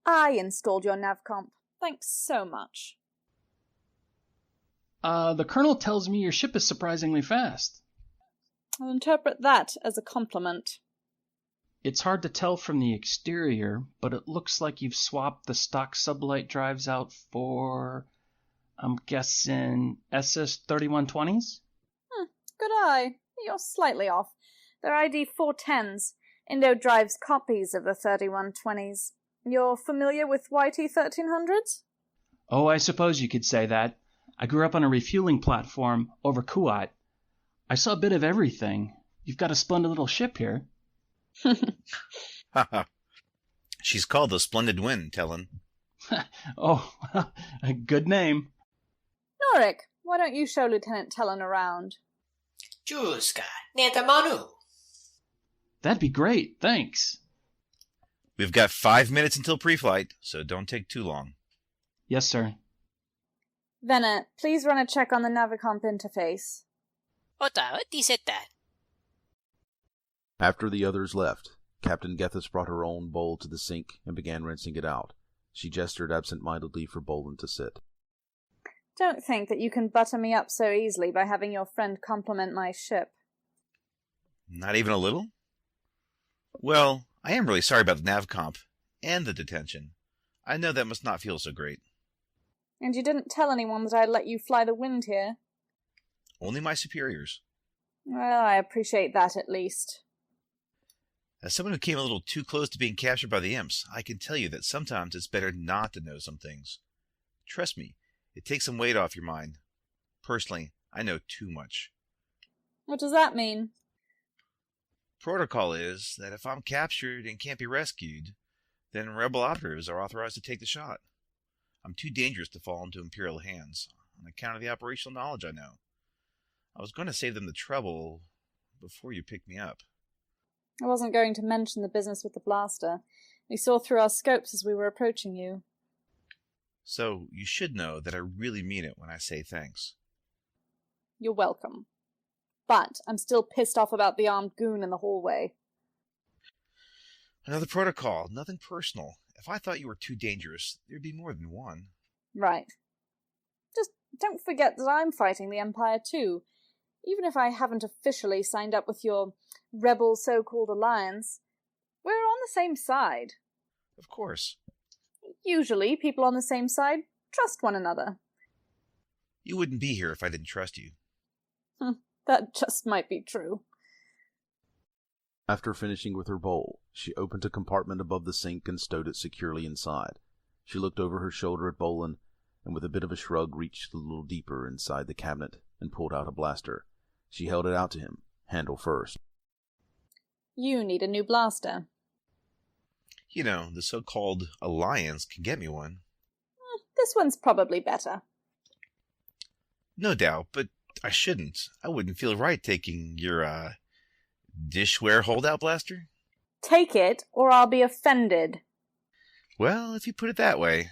I installed your navcomp. Thanks so much. The Colonel tells me your ship is surprisingly fast. I'll interpret that as a compliment. It's hard to tell from the exterior, but it looks like you've swapped the stock sublight drives out for, I'm guessing, SS-3120s? Good eye. You're slightly off. They're ID 410s. Indo drives copies of the 3120s. You're familiar with YT-1300s? Oh, I suppose you could say that. I grew up on a refueling platform over Kuat. I saw a bit of everything. You've got a splendid little ship here. Haha. She's called the Splendid Wind, Tellin. Oh, a good name. Norik, why don't you show Lieutenant Tellin around? Juska, niente manu. That'd be great, thanks. We've got 5 minutes until pre-flight, so don't take too long. Yes, sir. Venna, please run a check on the Navicomp interface. Ota, what is it that? After the others left, Captain Gethis brought her own bowl to the sink and began rinsing it out. She gestured absent-mindedly for Bowlin to sit. Don't think that you can butter me up so easily by having your friend compliment my ship. Not even a little? Well, I am really sorry about the nav comp and the detention. I know that must not feel so great. And you didn't tell anyone that I'd let you fly the wind here? Only my superiors. Well, I appreciate that at least. As someone who came a little too close to being captured by the imps, I can tell you that sometimes it's better not to know some things. Trust me, it takes some weight off your mind. Personally, I know too much. What does that mean? Protocol is that if I'm captured and can't be rescued, then rebel operatives are authorized to take the shot. I'm too dangerous to fall into Imperial hands, on account of the operational knowledge I know. I was going to save them the trouble before you picked me up. I wasn't going to mention the business with the blaster. We saw through our scopes as we were approaching you. So you should know that I really mean it when I say thanks. You're welcome. But I'm still pissed off about the armed goon in the hallway. Another protocol, nothing personal. If I thought you were too dangerous, there'd be more than one. Right. Just don't forget that I'm fighting the Empire too. Even if I haven't officially signed up with your rebel so-called alliance, we're on the same side. Of course. Usually, people on the same side trust one another. You wouldn't be here if I didn't trust you. That just might be true. After finishing with her bowl, she opened a compartment above the sink and stowed it securely inside. She looked over her shoulder at Bowlin, and with a bit of a shrug reached a little deeper inside the cabinet and pulled out a blaster. She held it out to him, handle first. You need a new blaster. You know, the so-called alliance can get me one. This one's probably better. No doubt, but I shouldn't. I wouldn't feel right taking your, dishware holdout blaster. Take it, or I'll be offended. Well, if you put it that way.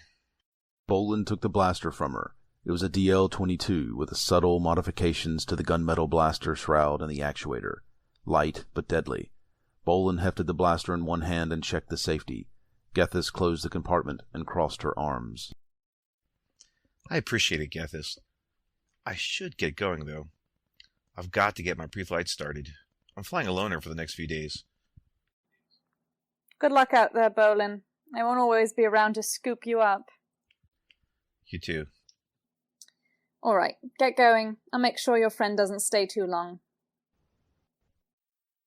Bowlin took the blaster from her. It was a DL-22 with subtle modifications to the gunmetal blaster shroud and the actuator. Light, but deadly. Bowlin hefted the blaster in one hand and checked the safety. Gethis closed the compartment and crossed her arms. I appreciate it, Gethis. I should get going, though. I've got to get my pre-flight started. I'm flying a loner for the next few days. Good luck out there, Bowlin. I won't always be around to scoop you up. You too. All right, get going. I'll make sure your friend doesn't stay too long.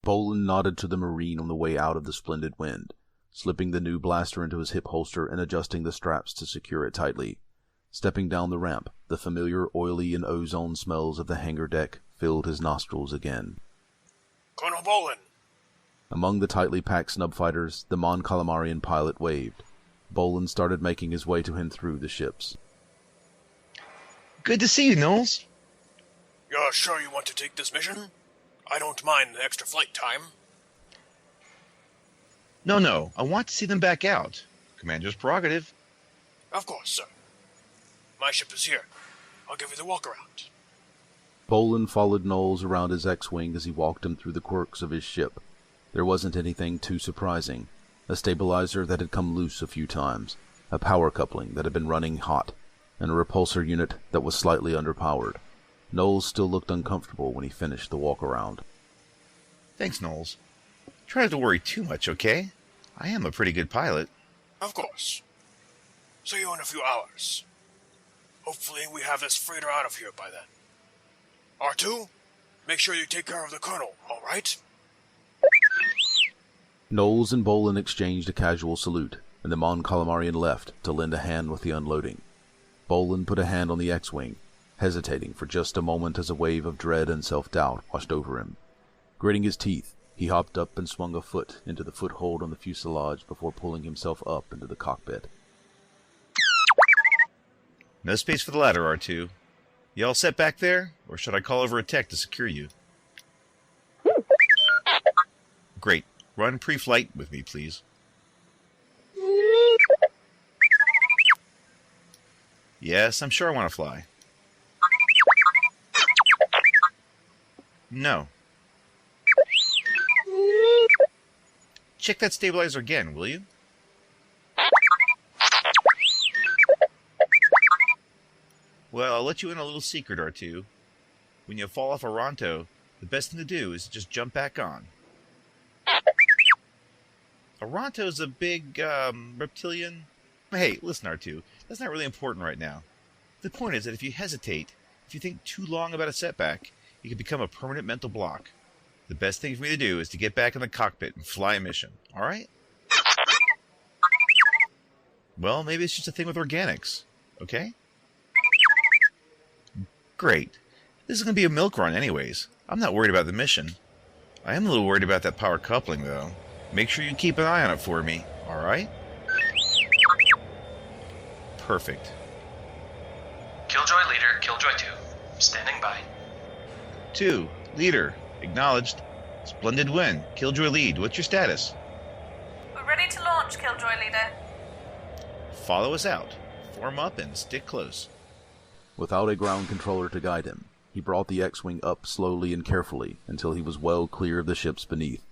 Bowlin nodded to the Marine on the way out of the splendid wind, slipping the new blaster into his hip holster and adjusting the straps to secure it tightly. Stepping down the ramp, the familiar oily and ozone smells of the hangar deck filled his nostrils again. Colonel Bowlin! Among the tightly packed snub fighters, the Mon Calamarian pilot waved. Bowlin started making his way to him through the ships. Good to see you, Nols. You're sure you want to take this mission? I don't mind the extra flight time. No, I want to see them back out. Commander's prerogative. Of course, sir. My ship is here. I'll give you the walk-around. Bowlin followed Nols around his X-Wing as he walked him through the quirks of his ship. There wasn't anything too surprising. A stabilizer that had come loose a few times, a power coupling that had been running hot, and a repulsor unit that was slightly underpowered. Nols still looked uncomfortable when he finished the walk-around. Thanks, Nols. Try not to worry too much, okay? I am a pretty good pilot. Of course. See you in a few hours. Hopefully we have this freighter out of here by then. R2, make sure you take care of the Colonel, all right? Nols and Bowlin exchanged a casual salute, and the Mon Calamarian left to lend a hand with the unloading. Bowlin put a hand on the X-Wing, hesitating for just a moment as a wave of dread and self-doubt washed over him. Gritting his teeth, he hopped up and swung a foot into the foothold on the fuselage before pulling himself up into the cockpit. No space for the ladder, R2. You all set back there, or should I call over a tech to secure you? Great. Run pre-flight with me, please. Yes, I'm sure I want to fly. No. Check that stabilizer again, will you? Well, I'll let you in a little secret or two. When you fall off a Ronto, the best thing to do is to just jump back on. A Ronto's a big, reptilian... Hey, listen, R2, that's not really important right now. The point is that if you hesitate, if you think too long about a setback, you can become a permanent mental block. The best thing for me to do is to get back in the cockpit and fly a mission, alright? Well, maybe it's just a thing with organics, okay? Great. This is going to be a milk run anyways. I'm not worried about the mission. I am a little worried about that power coupling, though. Make sure you keep an eye on it for me, alright? Perfect. Killjoy leader, Killjoy 2. Standing by. 2. Leader. Acknowledged. Splendid win. Killjoy lead. What's your status? We're ready to launch, Killjoy leader. Follow us out. Form up and stick close. Without a ground controller to guide him, he brought the X-Wing up slowly and carefully until he was well clear of the ships beneath.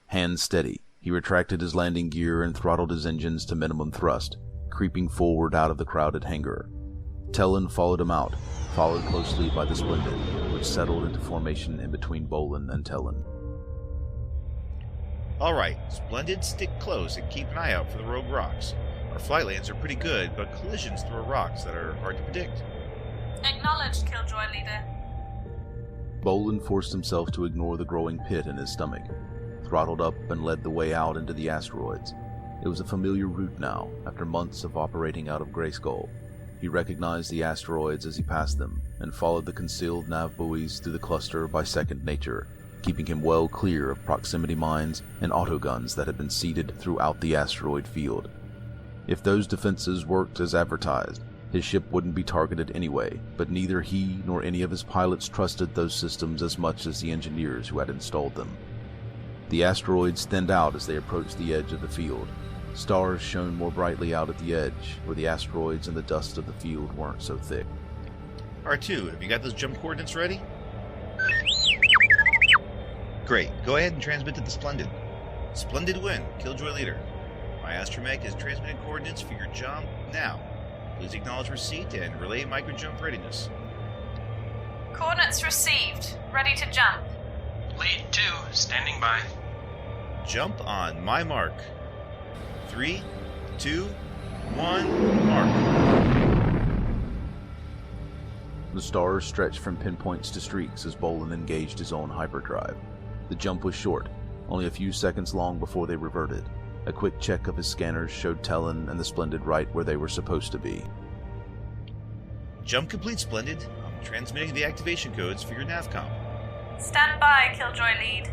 Hands steady, he retracted his landing gear and throttled his engines to minimum thrust, creeping forward out of the crowded hangar. Tellin followed him out, followed closely by the Splendid, which settled into formation in between Bowlin and Tellin. Alright, Splendid, stick close and keep an eye out for the rogue rocks. Our flight lanes are pretty good, but collisions throw rocks that are hard to predict. Acknowledged, Killjoy leader. Bowlin forced himself to ignore the growing pit in his stomach, throttled up and led the way out into the asteroids. It was a familiar route now, after months of operating out of Grayskull. He recognized the asteroids as he passed them, and followed the concealed nav buoys through the cluster by second nature, keeping him well clear of proximity mines and autoguns that had been seeded throughout the asteroid field. If those defenses worked as advertised, his ship wouldn't be targeted anyway, but neither he nor any of his pilots trusted those systems as much as the engineers who had installed them. The asteroids thinned out as they approached the edge of the field. Stars shone more brightly out at the edge, where the asteroids and the dust of the field weren't so thick. R2, have you got those jump coordinates ready? Great, go ahead and transmit to the Splendid. Splendid win, Killjoy leader. My astromech is transmitting coordinates for your jump now. Please acknowledge receipt and relay micro-jump readiness. Coordinates received. Ready to jump. Lead 2, standing by. Jump on my mark. 3, 2, 1, mark. The stars stretched from pinpoints to streaks as Bowlin engaged his own hyperdrive. The jump was short, only a few seconds long before they reverted. A quick check of his scanners showed Tellin and the Splendid right where they were supposed to be. Jump complete, Splendid. I'm transmitting the activation codes for your navcom. Stand by, Killjoy lead.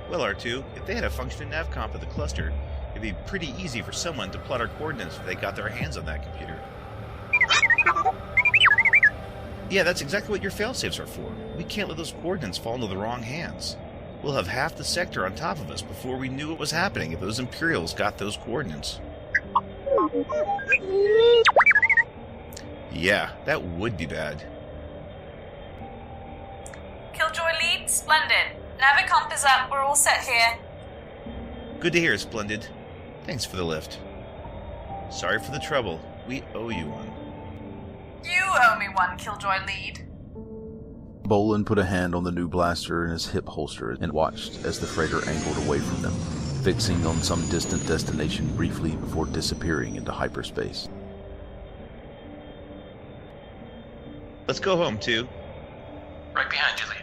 Well, R2, if they had a functioning navcom for the cluster, it'd be pretty easy for someone to plot our coordinates if they got their hands on that computer. Yeah, that's exactly what your failsafes are for. We can't let those coordinates fall into the wrong hands. We'll have half the sector on top of us before we knew what was happening if those Imperials got those coordinates. Yeah, that would be bad. Killjoy lead, Splendid. Navicomp is up. We're all set here. Good to hear, Splendid. Thanks for the lift. Sorry for the trouble. We owe you one. You owe me one, Killjoy lead. Bowlin put a hand on the new blaster in his hip holster and watched as the freighter angled away from them, fixing on some distant destination briefly before disappearing into hyperspace. Let's go home, too. Right behind you, leader.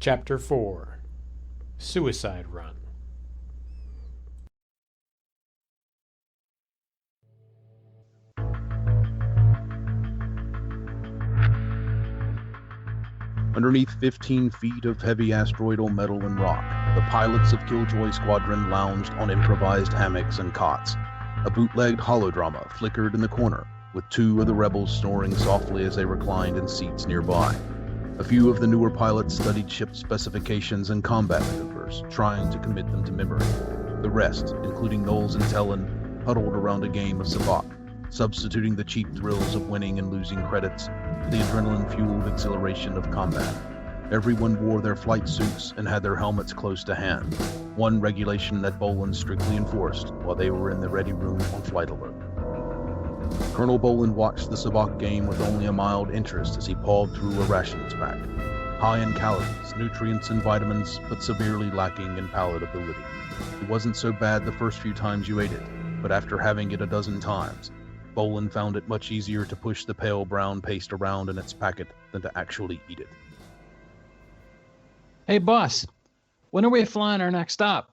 Chapter 4 Suicide Run. Underneath 15 feet of heavy asteroidal metal and rock, the pilots of Killjoy Squadron lounged on improvised hammocks and cots. A bootlegged holodrama flickered in the corner, with two of the rebels snoring softly as they reclined in seats nearby. A few of the newer pilots studied ship specifications and combat maneuvers, trying to commit them to memory. The rest, including Nols and Tellin, huddled around a game of sabacc, substituting the cheap thrills of winning and losing credits for the adrenaline-fueled exhilaration of combat. Everyone wore their flight suits and had their helmets close to hand, one regulation that Bowlin strictly enforced while they were in the ready room on flight alert. Colonel Bowlin watched the sabacc game with only a mild interest as he pawed through a rations pack. High in calories, nutrients, and vitamins, but severely lacking in palatability. It wasn't so bad the first few times you ate it, but after having it a dozen times, Bowlin found it much easier to push the pale brown paste around in its packet than to actually eat it. Hey, boss, when are we flying our next stop?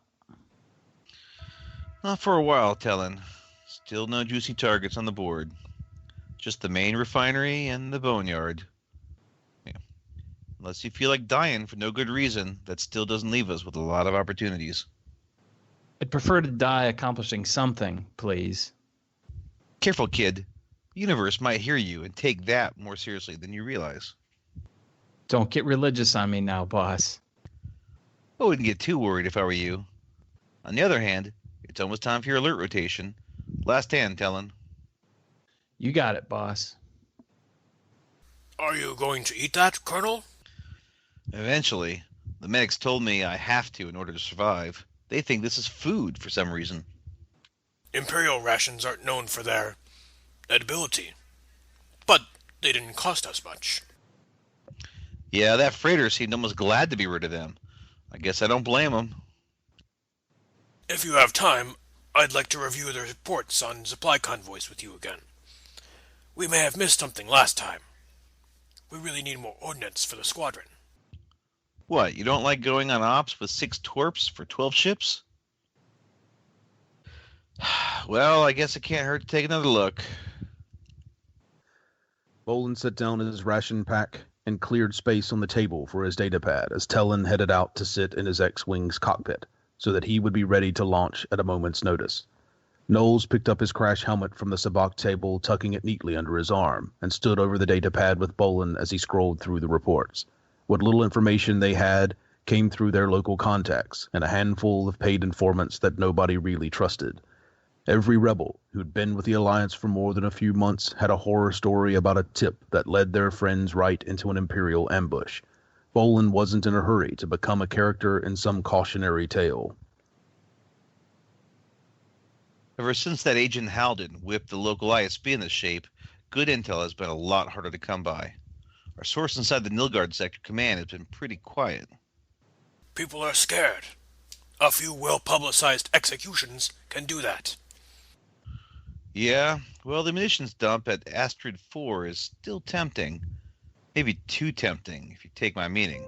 Not for a while, Tellin. Still no juicy targets on the board. Just the main refinery and the boneyard. Yeah. Unless you feel like dying for no good reason, that still doesn't leave us with a lot of opportunities. I'd prefer to die accomplishing something, please. Careful, kid. The universe might hear you and take that more seriously than you realize. Don't get religious on me now, boss. I wouldn't get too worried if I were you. On the other hand, it's almost time for your alert rotation. Last hand, Tellin. You got it, boss. Are you going to eat that, Colonel? Eventually. The medics told me I have to in order to survive. They think this is food for some reason. Imperial rations aren't known for their edibility. But they didn't cost us much. Yeah, that freighter seemed almost glad to be rid of them. I guess I don't blame them. If you have time, I'd like to review the reports on supply convoys with you again. We may have missed something last time. We really need more ordnance for the squadron. What, you don't like going on ops with 6 torps for 12 ships? Well, I guess it can't hurt to take another look. Bowlin set down his ration pack and cleared space on the table for his datapad as Tellin headed out to sit in his X-Wing's cockpit, so that he would be ready to launch at a moment's notice. Nols picked up his crash helmet from the sabacc table, tucking it neatly under his arm, and stood over the datapad with Bowlin as he scrolled through the reports. What little information they had came through their local contacts, and a handful of paid informants that nobody really trusted. Every rebel who'd been with the Alliance for more than a few months had a horror story about a tip that led their friends right into an Imperial ambush. Bowlin wasn't in a hurry to become a character in some cautionary tale. Ever since that agent Haldon whipped the local ISB into shape, good intel has been a lot harder to come by. Our source inside the Nilgard Sector Command has been pretty quiet. People are scared. A few well-publicized executions can do that. Yeah, well, the munitions dump at Astrid 4 is still tempting. Maybe too tempting, if you take my meaning.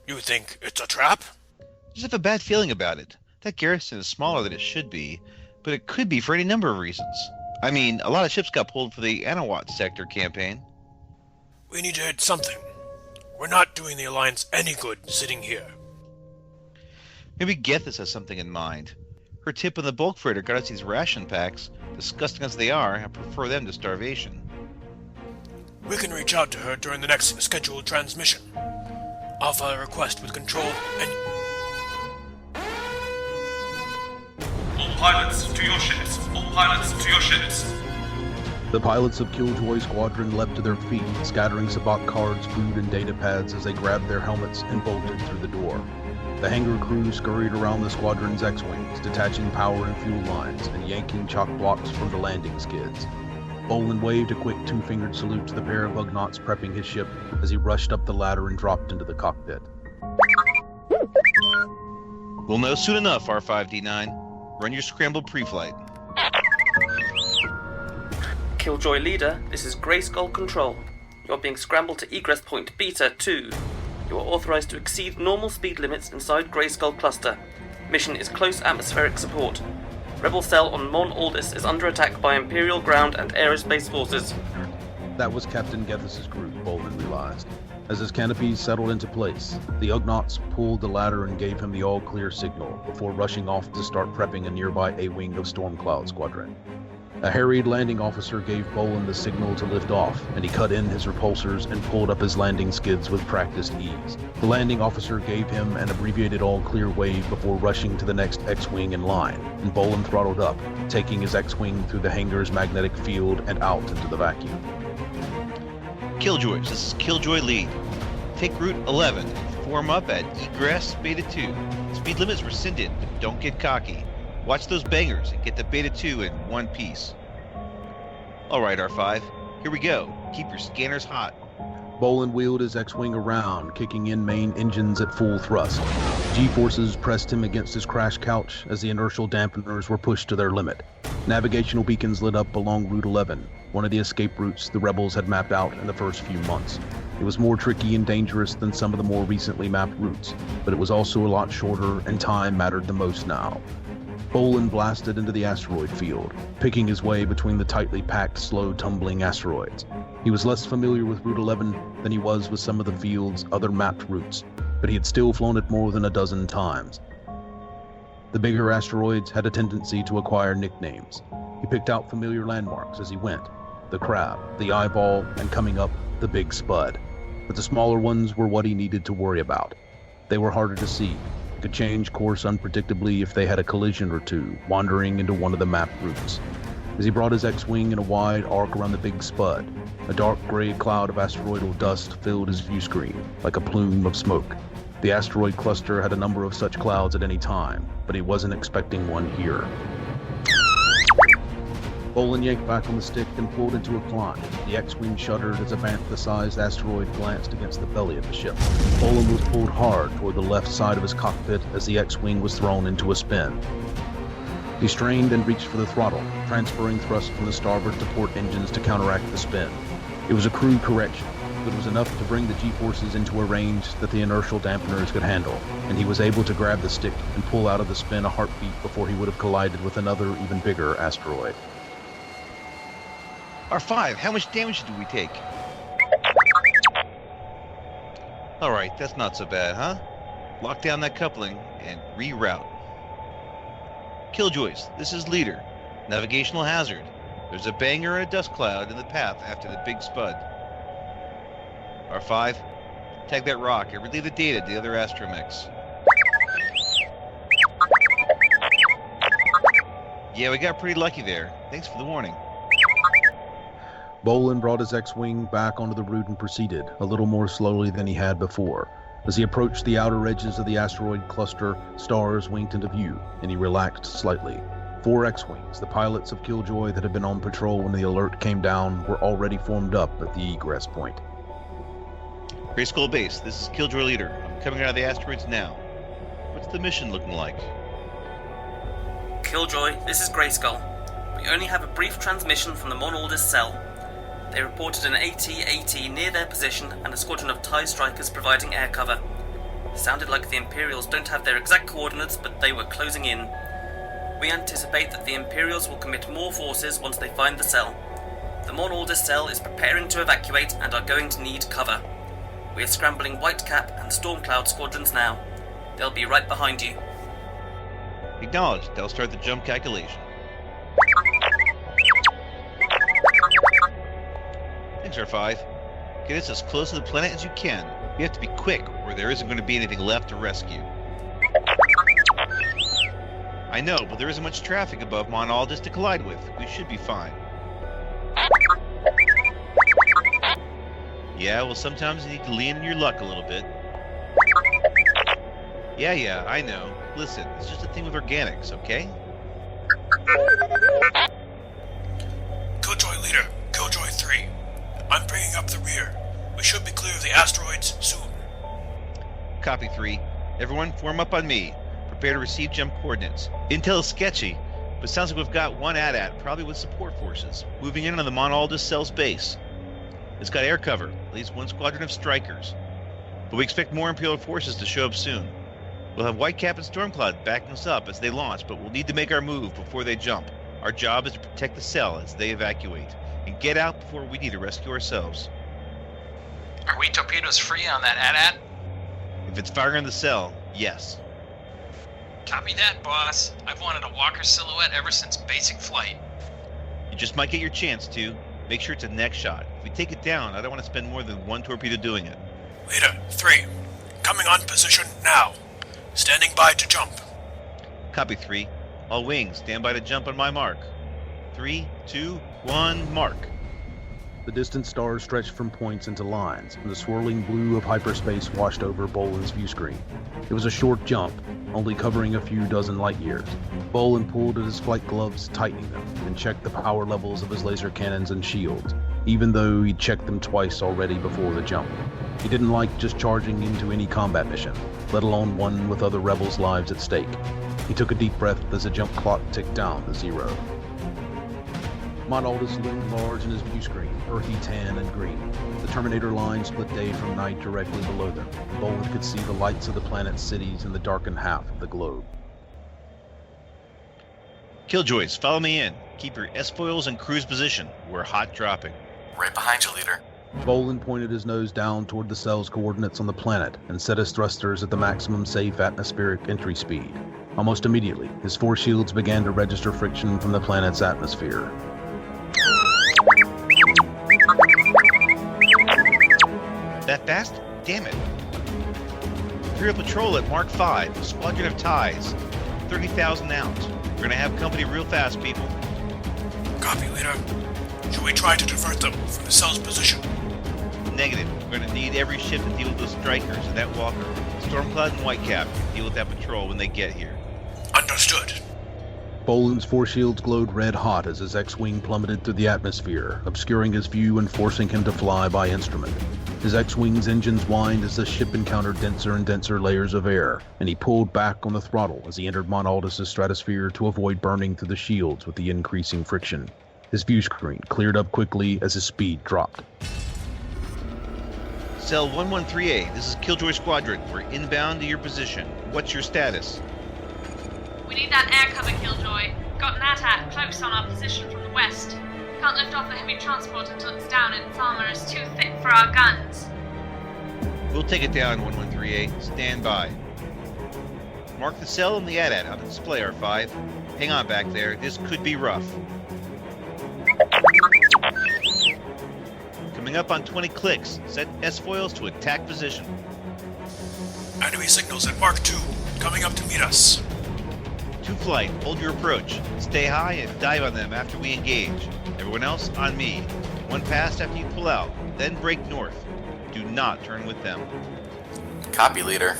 You think it's a trap? I just have a bad feeling about it. That garrison is smaller than it should be, but it could be for any number of reasons. I mean, a lot of ships got pulled for the Anawat sector campaign. We need to hit something. We're not doing the Alliance any good sitting here. Maybe Gethis has something in mind. Her tip on the bulk freighter got us these ration packs. Disgusting as they are, I prefer them to starvation. We can reach out to her during the next scheduled transmission. I'll file a request with control and... All pilots to your ships! All pilots to your ships! The pilots of Killjoy Squadron leapt to their feet, scattering sabacc cards, food, and data pads as they grabbed their helmets and bolted through the door. The hangar crew scurried around the squadron's X-Wings, detaching power and fuel lines and yanking chalk blocks from the landing skids. Bowlin waved a quick two-fingered salute to the pair of Ugnaughts prepping his ship as he rushed up the ladder and dropped into the cockpit. We'll know soon enough, R5-D9. Run your scrambled pre-flight. Killjoy Leader, this is Grayskull Control. You're being scrambled to egress point Beta 2. You are authorized to exceed normal speed limits inside Grayskull Cluster. Mission is close atmospheric support. Rebel cell on Mon Aldis is under attack by Imperial ground and aerospace forces. That was Captain Gethis' group, Bowlin realized. As his canopies settled into place, the Ugnaughts pulled the ladder and gave him the all-clear signal before rushing off to start prepping a nearby A-wing of Stormcloud Squadron. A harried landing officer gave Bowlin the signal to lift off, and he cut in his repulsors and pulled up his landing skids with practiced ease. The landing officer gave him an abbreviated all-clear wave before rushing to the next X-Wing in line, and Bowlin throttled up, taking his X-Wing through the hangar's magnetic field and out into the vacuum. Killjoys, this is Killjoy lead. Take Route 11 and form up at Egress Beta 2. Speed limits rescinded, but don't get cocky. Watch those bangers and get the Beta 2 in one piece. Alright, R5, here we go. Keep your scanners hot. Bowlin wheeled his X-Wing around, kicking in main engines at full thrust. G-forces pressed him against his crash couch as the inertial dampeners were pushed to their limit. Navigational beacons lit up along Route 11, one of the escape routes the rebels had mapped out in the first few months. It was more tricky and dangerous than some of the more recently mapped routes, but it was also a lot shorter, and time mattered the most now. Bowlin blasted into the asteroid field, picking his way between the tightly packed, slow-tumbling asteroids. He was less familiar with Route 11 than he was with some of the field's other mapped routes, but he had still flown it more than a dozen times. The bigger asteroids had a tendency to acquire nicknames. He picked out familiar landmarks as he went: the Crab, the Eyeball, and coming up, the Big Spud. But the smaller ones were what he needed to worry about. They were harder to see, could change course unpredictably if they had a collision or two, wandering into one of the mapped routes. As he brought his X-Wing in a wide arc around the Big Spud, a dark gray cloud of asteroidal dust filled his view screen, like a plume of smoke. The asteroid cluster had a number of such clouds at any time, but he wasn't expecting one here. Bowlin yanked back on the stick and pulled into a climb. The X-Wing shuddered as a bantha-sized asteroid glanced against the belly of the ship. Bowlin was pulled hard toward the left side of his cockpit as the X-Wing was thrown into a spin. He strained and reached for the throttle, transferring thrust from the starboard to port engines to counteract the spin. It was a crude correction, but it was enough to bring the G-forces into a range that the inertial dampeners could handle, and he was able to grab the stick and pull out of the spin a heartbeat before he would have collided with another, even bigger asteroid. R5, how much damage did we take? Alright, that's not so bad, huh? Lock down that coupling and reroute. Killjoys, this is Leader. Navigational hazard. There's a banger and a dust cloud in the path after the Big Spud. R5, tag that rock and relay the data to the other astromechs. Yeah, we got pretty lucky there. Thanks for the warning. Bowlin brought his X-Wing back onto the route and proceeded, a little more slowly than he had before. As he approached the outer edges of the asteroid cluster, stars winked into view, and he relaxed slightly. 4 X-Wings, the pilots of Killjoy that had been on patrol when the alert came down, were already formed up at the egress point. Grayskull Base, this is Killjoy Leader. I'm coming out of the asteroids now. What's the mission looking like? Killjoy, this is Grayskull. We only have a brief transmission from the Mon Order's cell. They reported an AT-AT near their position and a squadron of TIE strikers providing air cover. Sounded like the Imperials don't have their exact coordinates, but they were closing in. We anticipate that the Imperials will commit more forces once they find the cell. The Mon Order's cell is preparing to evacuate and are going to need cover. We are scrambling Whitecap and Stormcloud squadrons now. They'll be right behind you. Acknowledged. They'll start the jump calculation. Thanks, R5. Get us as close to the planet as you can. You have to be quick, or there isn't going to be anything left to rescue. I know, but there isn't much traffic above Mon Aldis to collide with. We should be fine. Yeah, well, sometimes you need to lean on your luck a little bit. Yeah, I know. Listen, it's just a thing with organics, okay? Killjoy Leader, Killjoy 3. I'm bringing up the rear. We should be clear of the asteroids soon. Copy 3. Everyone, form up on me. Prepare to receive jump coordinates. Intel is sketchy, but sounds like we've got one AT-AT, probably with support forces, moving in on the Mon Aldis cell's base. It's got air cover, at least one squadron of strikers. But we expect more Imperial forces to show up soon. We'll have Whitecap and Stormcloud backing us up as they launch, but we'll need to make our move before they jump. Our job is to protect the cell as they evacuate, and get out before we need to rescue ourselves. Are we torpedoes free on that AT-AT? If it's firing on the cell, yes. Copy that, boss. I've wanted a Walker silhouette ever since basic flight. You just might get your chance to. Make sure it's a neck shot. If we take it down, I don't want to spend more than one torpedo doing it. Leader, 3. Coming on position now. Standing by to jump. Copy 3. All wings, stand by to jump on my mark. 3, 2, 1, mark. The distant stars stretched from points into lines, and the swirling blue of hyperspace washed over Bowlin's view screen. It was a short jump, only covering a few dozen light years. Bowlin pulled at his flight gloves, tightening them, and checked the power levels of his laser cannons and shields, even though he'd checked them twice already before the jump. He didn't like just charging into any combat mission, let alone one with other rebels' lives at stake. He took a deep breath as the jump clock ticked down to 0. Mount Aldous loomed large in his view screen, earthy tan and green. The Terminator line split day from night directly below them. Bowlin could see the lights of the planet's cities in the darkened half of the globe. Killjoys, follow me in. Keep your S-foils in cruise position. We're hot dropping. Right behind you, Leader. Bowlin pointed his nose down toward the cell's coordinates on the planet and set his thrusters at the maximum safe atmospheric entry speed. Almost immediately, his force shields began to register friction from the planet's atmosphere. That fast? Damn it. Imperial Patrol at Mark 5, Squadron of Ties, 30,000 ounce. We're gonna have company real fast, people. Copy, Leader. Should we try to divert them from the cell's position? Negative. We're gonna need every ship to deal with those strikers and that walker. Stormcloud and Whitecap can deal with that patrol when they get here. Understood. Bowlin's force shields glowed red hot as his X-Wing plummeted through the atmosphere, obscuring his view and forcing him to fly by instrument. His X-Wing's engines whined as the ship encountered denser and denser layers of air, and he pulled back on the throttle as he entered Mount Aldous' stratosphere to avoid burning through the shields with the increasing friction. His view screen cleared up quickly as his speed dropped. Cell 113A, this is Killjoy Squadron. We're inbound to your position. What's your status? We need that air cover, Killjoy. Got an AT-AT close on our position from the west. Can't lift off the heavy transport until it's down and its armor is too thick for our guns. We'll take it down, 113A. Stand by. Mark the cell and the AT-AT on display, R5. Hang on back there. This could be rough. Coming up on 20 clicks. Set S-foils to attack position. Enemy signals at Mark 2. Coming up to meet us. 2 flight. Hold your approach. Stay high and dive on them after we engage. Everyone else, on me. 1 pass after you pull out. Then break north. Do not turn with them. Copy, Leader.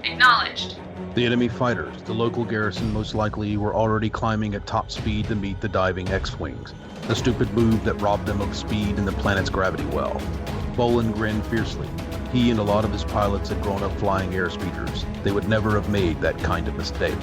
Acknowledged. The enemy fighters, the local garrison most likely, were already climbing at top speed to meet the diving X-Wings. A stupid move that robbed them of speed in the planet's gravity well. Bowlin grinned fiercely. He and a lot of his pilots had grown up flying airspeeders. They would never have made that kind of mistake.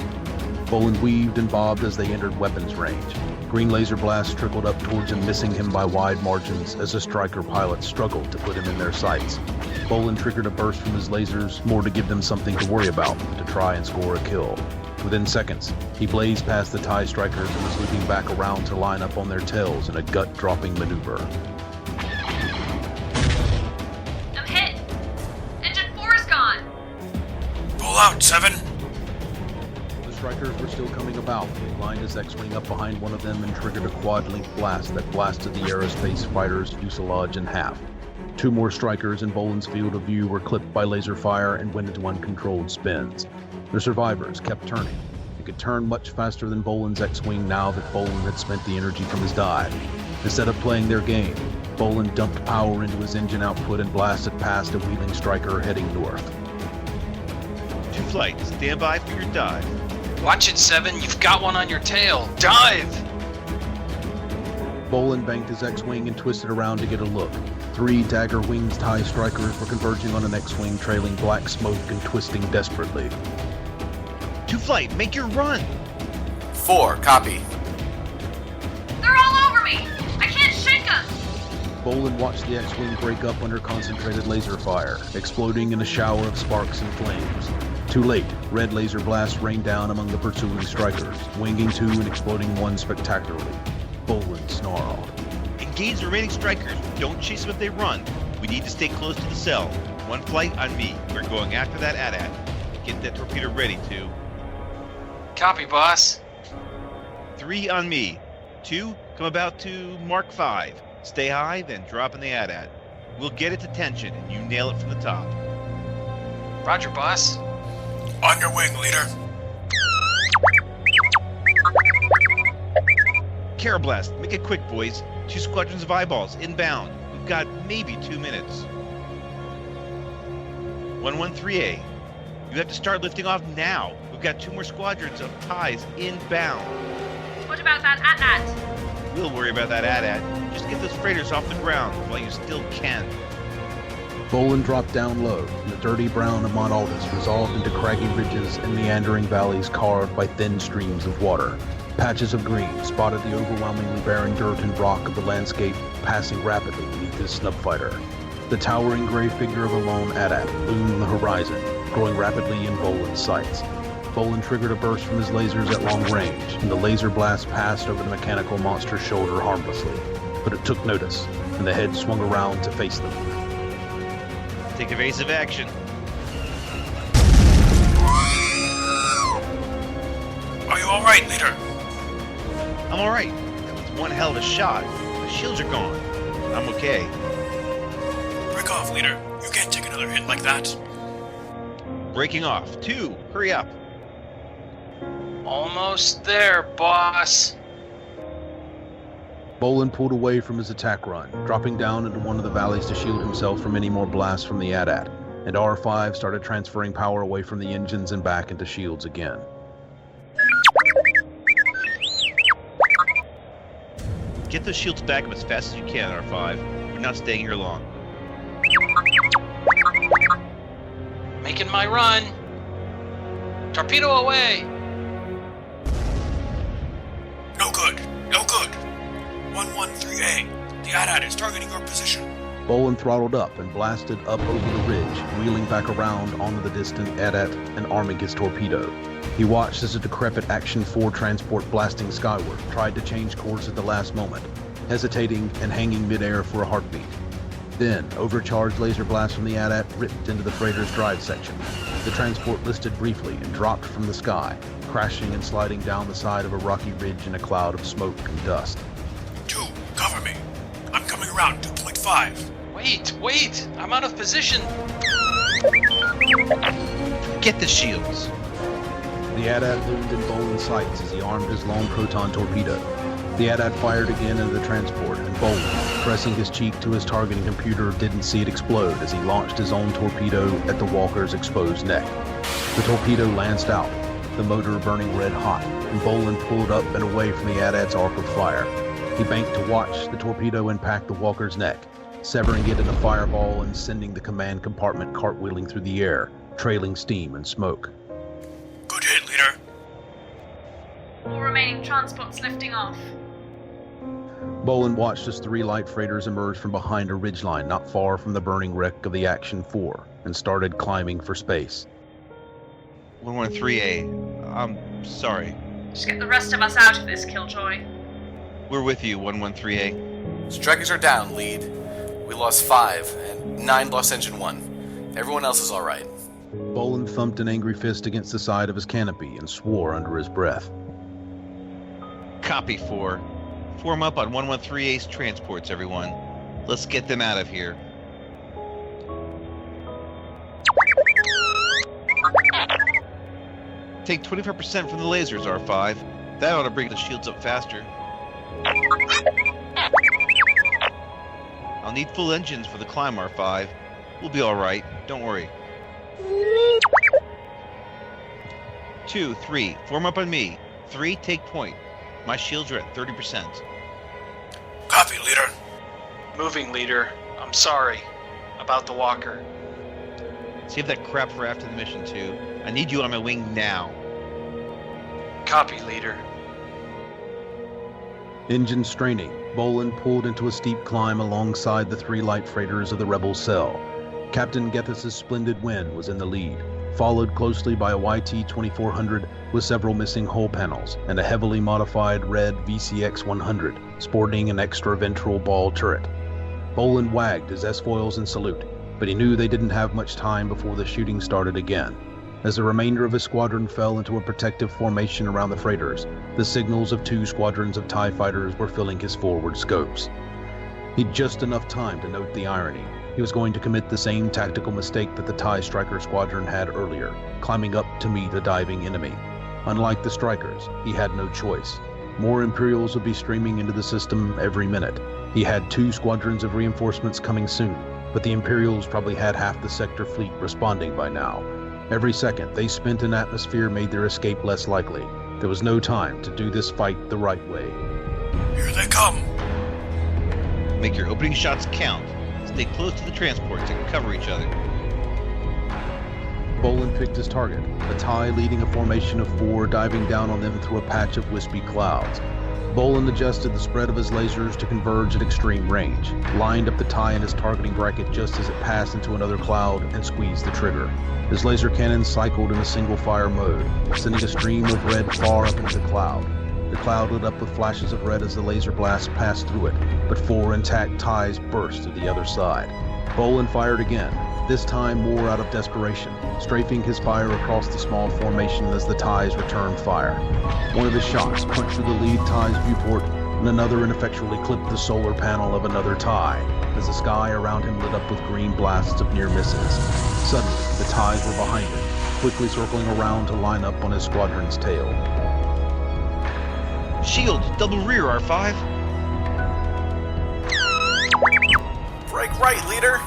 Bowlin weaved and bobbed as they entered weapons range. Green laser blasts trickled up towards him, missing him by wide margins as the striker pilots struggled to put him in their sights. Bowlin triggered a burst from his lasers, more to give them something to worry about than to try and score a kill. Within seconds, he blazed past the TIE strikers and was looping back around to line up on their tails in a gut-dropping maneuver. I'm hit! Engine 4 is gone! Pull out, 7! The strikers were still coming about. He lined his X-Wing up behind one of them and triggered a quad-link blast that blasted the aerospace fighter's fuselage in half. 2 more strikers in Bowlin's field of view were clipped by laser fire and went into uncontrolled spins. The survivors kept turning. They could turn much faster than Bowlin's X-Wing now that Bowlin had spent the energy from his dive. Instead of playing their game, Bowlin dumped power into his engine output and blasted past a wheeling striker heading north. 2 flight, stand by for your dive. Watch it, 7. You've got one on your tail. Dive! Bowlin banked his X-Wing and twisted around to get a look. 3 dagger wings TIE strikers were converging on an X-Wing, trailing black smoke and twisting desperately. 2 flight, make your run! 4, copy. They're all over me! I can't shake them! Bowlin watched the X-Wing break up under concentrated laser fire, exploding in a shower of sparks and flames. Too late, red laser blasts rained down among the pursuing strikers, winging 2 and exploding 1 spectacularly. Bowlin snarled. Engage the remaining strikers. Don't chase them if they run. We need to stay close to the cell. 1 flight on me. We're going after that AT-AT. Get that torpedo ready, 2. Copy, boss. 3 on me. 2, come about to Mark 5. Stay high, then drop in the AT-AT. We'll get its attention, and you nail it from the top. Roger, boss. On your wing, leader. Carablast, make it quick, boys. 2 squadrons of eyeballs, inbound. We've got maybe 2 minutes. 113A, you have to start lifting off now. We've got 2 more squadrons of ties inbound. What about that AT-AT? We'll worry about that AT-AT. Just get those freighters off the ground while you still can. Bowlin dropped down low, and the dirty brown of Mount Aldous resolved into craggy ridges and meandering valleys carved by thin streams of water. Patches of green spotted the overwhelmingly barren dirt and rock of the landscape passing rapidly beneath his snub fighter. The towering gray figure of a lone AT-AT loomed on the horizon, growing rapidly in Bowlin's sights. Bowlin triggered a burst from his lasers at long range, and the laser blast passed over the mechanical monster's shoulder harmlessly. But it took notice, and the head swung around to face them. Take evasive action. Are you alright, leader? I'm alright. That was one hell of a shot. The shields are gone. I'm okay. Break off, leader. You can't take another hit like that. Breaking off. 2, hurry up. Almost there, boss. Bowlin pulled away from his attack run, dropping down into one of the valleys to shield himself from any more blasts from the AT-AT, and R5 started transferring power away from the engines and back into shields again. Get those shields back up as fast as you can, R5. We're not staying here long. Making my run. Torpedo away. No good. No good. 113A. The AT-AT is targeting your position. Bowlin throttled up and blasted up over the ridge, wheeling back around onto the distant AT-AT and arming his torpedo. He watched as a decrepit Action 4 transport blasting skyward tried to change course at the last moment, hesitating and hanging midair for a heartbeat. Then, overcharged laser blasts from the AT-AT ripped into the freighter's drive section. The transport listed briefly and dropped from the sky, crashing and sliding down the side of a rocky ridge in a cloud of smoke and dust. 2, cover me. I'm coming around 2.5. Wait! I'm out of position. Get the shields. The AT-AT loomed in Bowlin's sights as he armed his long proton torpedo. The AT-AT fired again into the transport, and Bowlin, pressing his cheek to his targeting computer, didn't see it explode as he launched his own torpedo at the walker's exposed neck. The torpedo lanced out, the motor burning red hot, and Bowlin pulled up and away from the AT-AT's arc of fire. He banked to watch the torpedo impact the walker's neck, severing it in a fireball and sending the command compartment cartwheeling through the air, trailing steam and smoke. Good hit, leader. All remaining transports lifting off. Bowlin watched as 3 light freighters emerged from behind a ridgeline not far from the burning wreck of the Action 4 and started climbing for space. 113A, I'm sorry. Just get the rest of us out of this, Killjoy. We're with you, 113A. Strikers are down, lead. We lost 5, and 9 lost engine 1. Everyone else is alright. Bowlin thumped an angry fist against the side of his canopy and swore under his breath. Copy 4. Form up on 113A's transports, everyone. Let's get them out of here. Take 25% from the lasers, R5. That ought to bring the shields up faster. I'll need full engines for the climb, R5. We'll be alright, don't worry. 2, 3, form up on me. 3, take point. My shields are at 30%. Copy, leader. Moving, leader. I'm sorry. About the walker. Save that crap for after the mission, too. I need you on my wing now. Copy, leader. Engine straining, Bowlin pulled into a steep climb alongside the 3 light freighters of the rebel cell. Captain Gethis' Splendid Wind was in the lead, followed closely by a YT-2400 with several missing hull panels and a heavily modified red VCX-100 sporting an extra ventral ball turret. Bowlin wagged his S-foils in salute, but he knew they didn't have much time before the shooting started again. As the remainder of his squadron fell into a protective formation around the freighters, The signals of 2 squadrons of TIE fighters were filling his forward scopes. He'd just enough time to note the irony. He was going to commit the same tactical mistake that the TIE Striker Squadron had earlier, climbing up to meet a diving enemy. Unlike the Strikers, he had no choice. More Imperials would be streaming into the system every minute. He had 2 squadrons of reinforcements coming soon, but the Imperials probably had half the sector fleet responding by now. Every second they spent in atmosphere made their escape less likely. There was no time to do this fight the right way. Here they come! Make your opening shots count. Stay close to the transports and cover each other. Bowlin picked his target, a TIE leading a formation of 4 diving down on them through a patch of wispy clouds. Bowlin adjusted the spread of his lasers to converge at extreme range, lined up the TIE in his targeting bracket just as it passed into another cloud, and squeezed the trigger. His laser cannon cycled in a single fire mode, sending a stream of red far up into the cloud. The cloud lit up with flashes of red as the laser blast passed through it, but 4 intact TIEs burst to the other side. Bowlin fired again, this time more out of desperation, strafing his fire across the small formation as the TIEs returned fire. One of his shots punched through the lead TIE's viewport, and another ineffectually clipped the solar panel of another TIE, as the sky around him lit up with green blasts of near misses. Suddenly, the TIEs were behind him, quickly circling around to line up on his squadron's tail. Shield, double rear, R5. Break right, leader!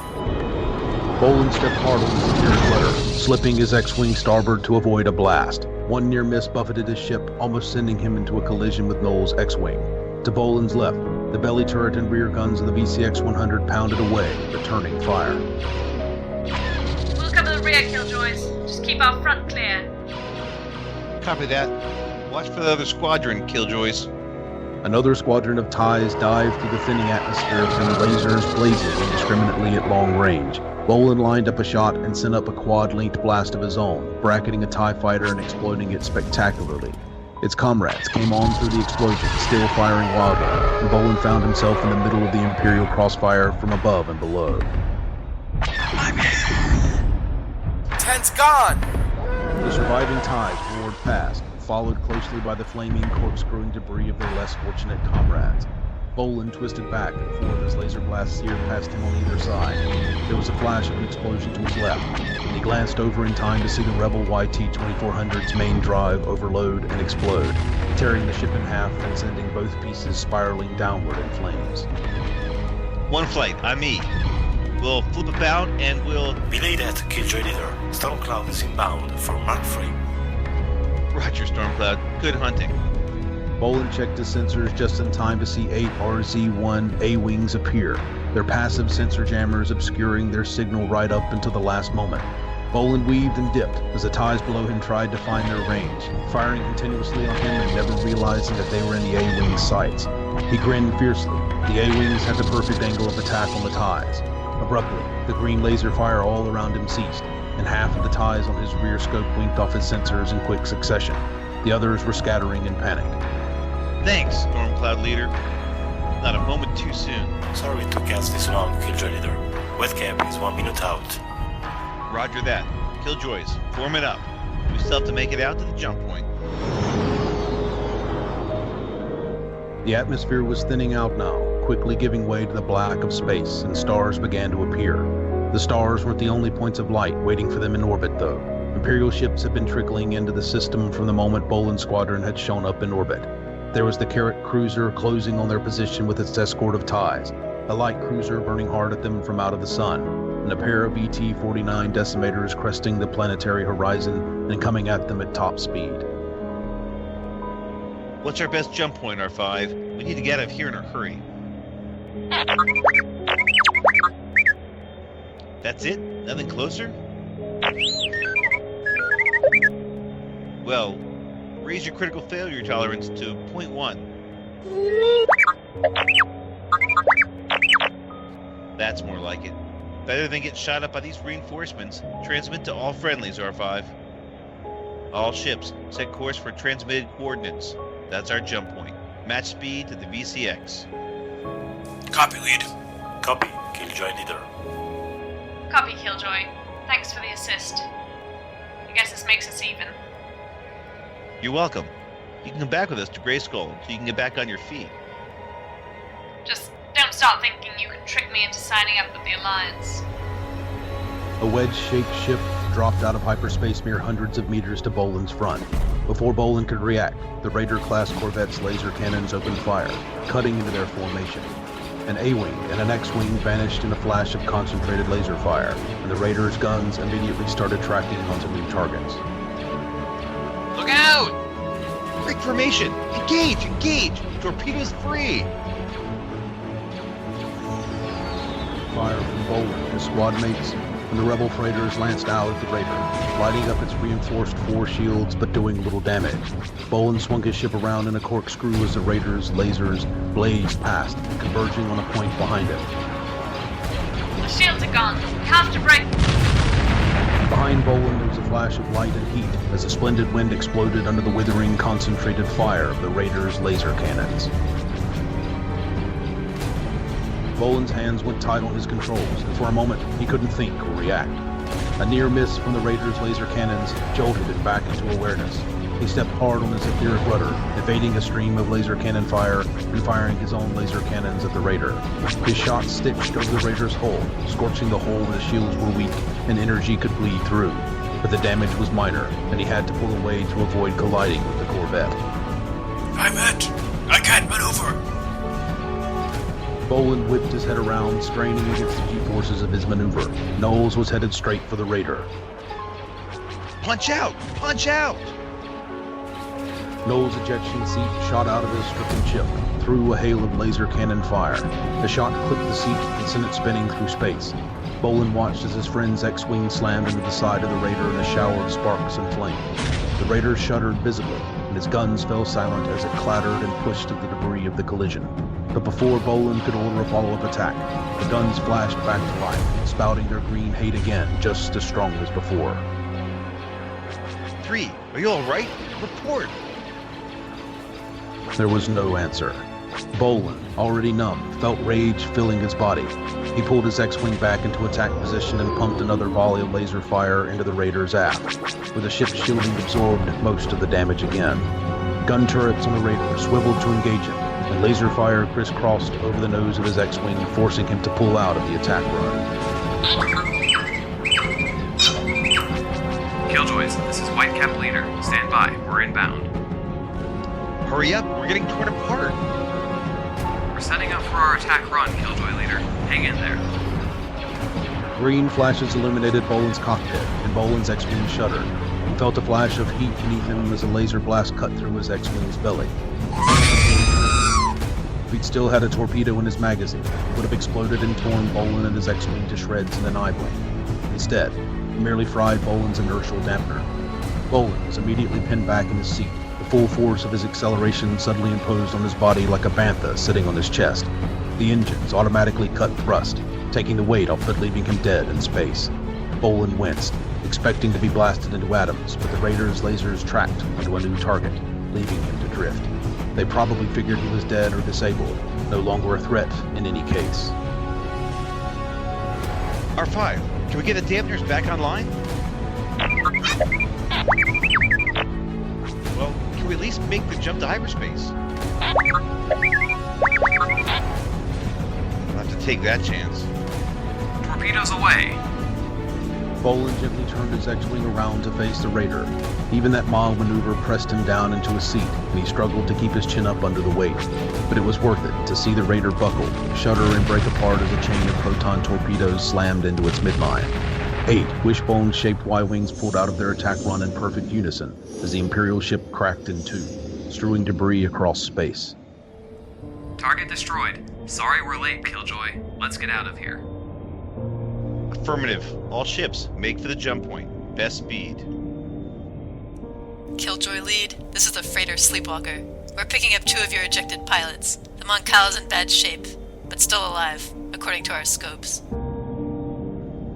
Bowlin stepped hard on the secure glitter, slipping his X-Wing starboard to avoid a blast. One near miss buffeted his ship, almost sending him into a collision with Nols' X-Wing. To Bowlin's left, the belly turret and rear guns of the VCX-100 pounded away, returning fire. We'll cover the rear, Killjoys. Just keep our front clear. Copy that. Watch for the other squadron, Killjoys. Another squadron of TIEs dived through the thinning atmosphere, sending lasers blazing indiscriminately at long range. Bowlin lined up a shot and sent up a quad-linked blast of his own, bracketing a TIE fighter and exploding it spectacularly. Its comrades came on through the explosion, still firing wildly, and Bowlin found himself in the middle of the Imperial crossfire from above and below. Tent's gone! The surviving TIEs roared past, followed closely by the flaming, corkscrewing debris of their less fortunate comrades. Bowlin twisted back and forth as laser blasts seared past him on either side. There was a flash of an explosion to his left, and he glanced over in time to see the Rebel YT-2400's main drive overload and explode, tearing the ship in half and sending both pieces spiraling downward in flames. One flight, I'm Meade. We'll flip about and we'll... Belay that, Killjoy leader. Stormcloud is inbound for Mark 3. Roger, Stormcloud. Good hunting. Bowlin checked his sensors just in time to see 8 RZ-1 A-Wings appear, their passive sensor jammers obscuring their signal right up until the last moment. Bowlin weaved and dipped as the TIEs below him tried to find their range, firing continuously on him and never realizing that they were in the A-Wing's sights. He grinned fiercely. The A-Wings had the perfect angle of attack on the TIEs. Abruptly, the green laser fire all around him ceased, and half of the TIEs on his rear scope winked off his sensors in quick succession. The others were scattering in panic. Thanks, Stormcloud leader. Not a moment too soon. Sorry to cast this long, Killjoy leader. Whitecap is 1 minute out. Roger that. Killjoys, form it up. We still have to make it out to the jump point. The atmosphere was thinning out now, quickly giving way to the black of space, and stars began to appear. The stars weren't the only points of light waiting for them in orbit, though. Imperial ships had been trickling into the system from the moment Bowlin's squadron had shown up in orbit. There was the Carrot cruiser closing on their position with its escort of TIEs, a light cruiser burning hard at them from out of the sun, and a pair of ET-49 decimators cresting the planetary horizon and coming at them at top speed. What's our best jump point, R5? We need to get out of here in a hurry. That's it? Nothing closer? Well, raise your critical failure tolerance to 0.1. That's more like it. Better than get shot up by these reinforcements. Transmit to all friendlies, R5. All ships, set course for transmitted coordinates. That's our jump point. Match speed to the VCX. Copy, lead. Copy, Killjoy leader. Copy, Killjoy. Thanks for the assist. I guess this makes us even. You're welcome. You can come back with us to Grayskull so you can get back on your feet. Just don't start thinking you can trick me into signing up with the Alliance. A wedge-shaped ship dropped out of hyperspace mere hundreds of meters to Bowlin's front. Before Bowlin could react, the Raider-class corvette's laser cannons opened fire, cutting into their formation. An A-wing and an X-wing vanished in a flash of concentrated laser fire, and the Raiders' guns immediately started tracking onto new targets. Look out! Break formation! Engage! Engage! Torpedoes free! Fire from Bowlin, his squad mates, and the rebel freighters lanced out at the Raider, lighting up its reinforced force shields but doing little damage. Bowlin swung his ship around in a corkscrew as the Raiders' lasers blazed past, converging on a point behind it. The shields are gone. We have to break. Behind Bowlin there was a flash of light and heat as a splendid wind exploded under the withering, concentrated fire of the Raiders' laser cannons. Bowlin's hands went tight on his controls, and for a moment he couldn't think or react. A near miss from the Raiders' laser cannons jolted him back into awareness. He stepped hard on his etheric rudder, evading a stream of laser cannon fire and firing his own laser cannons at the Raider. His shots stitched over the Raider's hull, scorching the hole where the shields were weak and energy could bleed through. But the damage was minor, and he had to pull away to avoid colliding with the Corvette. I'm hit! I can't maneuver! Bowlin whipped his head around, straining against the G-forces of his maneuver. Nols was headed straight for the Raider. Punch out! Punch out! Nols' ejection seat shot out of his stricken ship, through a hail of laser cannon fire. The shot clipped the seat and sent it spinning through space. Bowlin watched as his friend's X-wing slammed into the side of the Raider in a shower of sparks and flame. The Raider shuddered visibly, and his guns fell silent as it clattered and pushed at the debris of the collision. But before Bowlin could order a follow-up attack, the guns flashed back to life, spouting their green hate again, just as strong as before. 3, are you alright? Report! There was no answer. Bowlin, already numb, felt rage filling his body. He pulled his X-wing back into attack position and pumped another volley of laser fire into the Raider's aft, where the ship's shielding absorbed most of the damage again. Gun turrets on the Raider swiveled to engage him, and laser fire crisscrossed over the nose of his X-wing, forcing him to pull out of the attack run. Killjoys, this is Whitecap Leader. Stand by. We're inbound. Hurry up, we're getting torn apart. We're setting up for our attack run, Killjoy Leader. Hang in there. Green flashes illuminated Bowlin's cockpit, and Bowlin's X-wing shuddered. He felt a flash of heat beneath him as a laser blast cut through his X-wing's belly. If he'd still had a torpedo in his magazine, it would have exploded and torn Bowlin and his X-wing to shreds in an eye blink. Instead, it merely fried Bowlin's inertial dampener. Bowlin was immediately pinned back in his seat, the full force of his acceleration suddenly imposed on his body like a bantha sitting on his chest. The engines automatically cut thrust, taking the weight off but leaving him dead in space. Bowlin winced, expecting to be blasted into atoms, but the Raiders' lasers tracked onto a new target, leaving him to drift. They probably figured he was dead or disabled, no longer a threat in any case. R5, can we get the dampeners back online? Well, can we at least make the jump to hyperspace? I'll have to take that chance. Torpedoes away! Bowlin gently turned his X-wing around to face the Raider. Even that mild maneuver pressed him down into a seat, and he struggled to keep his chin up under the weight. But it was worth it to see the Raider buckle, shudder, and break apart as a chain of proton torpedoes slammed into its midline. 8 wishbone-shaped Y-wings pulled out of their attack run in perfect unison as the Imperial ship cracked in two, strewing debris across space. Target destroyed. Sorry we're late, Killjoy. Let's get out of here. Affirmative. All ships, make for the jump point. Best speed. Killjoy Lead, this is the freighter Sleepwalker. We're picking up 2 of your ejected pilots. The Moncala's in bad shape, but still alive, according to our scopes.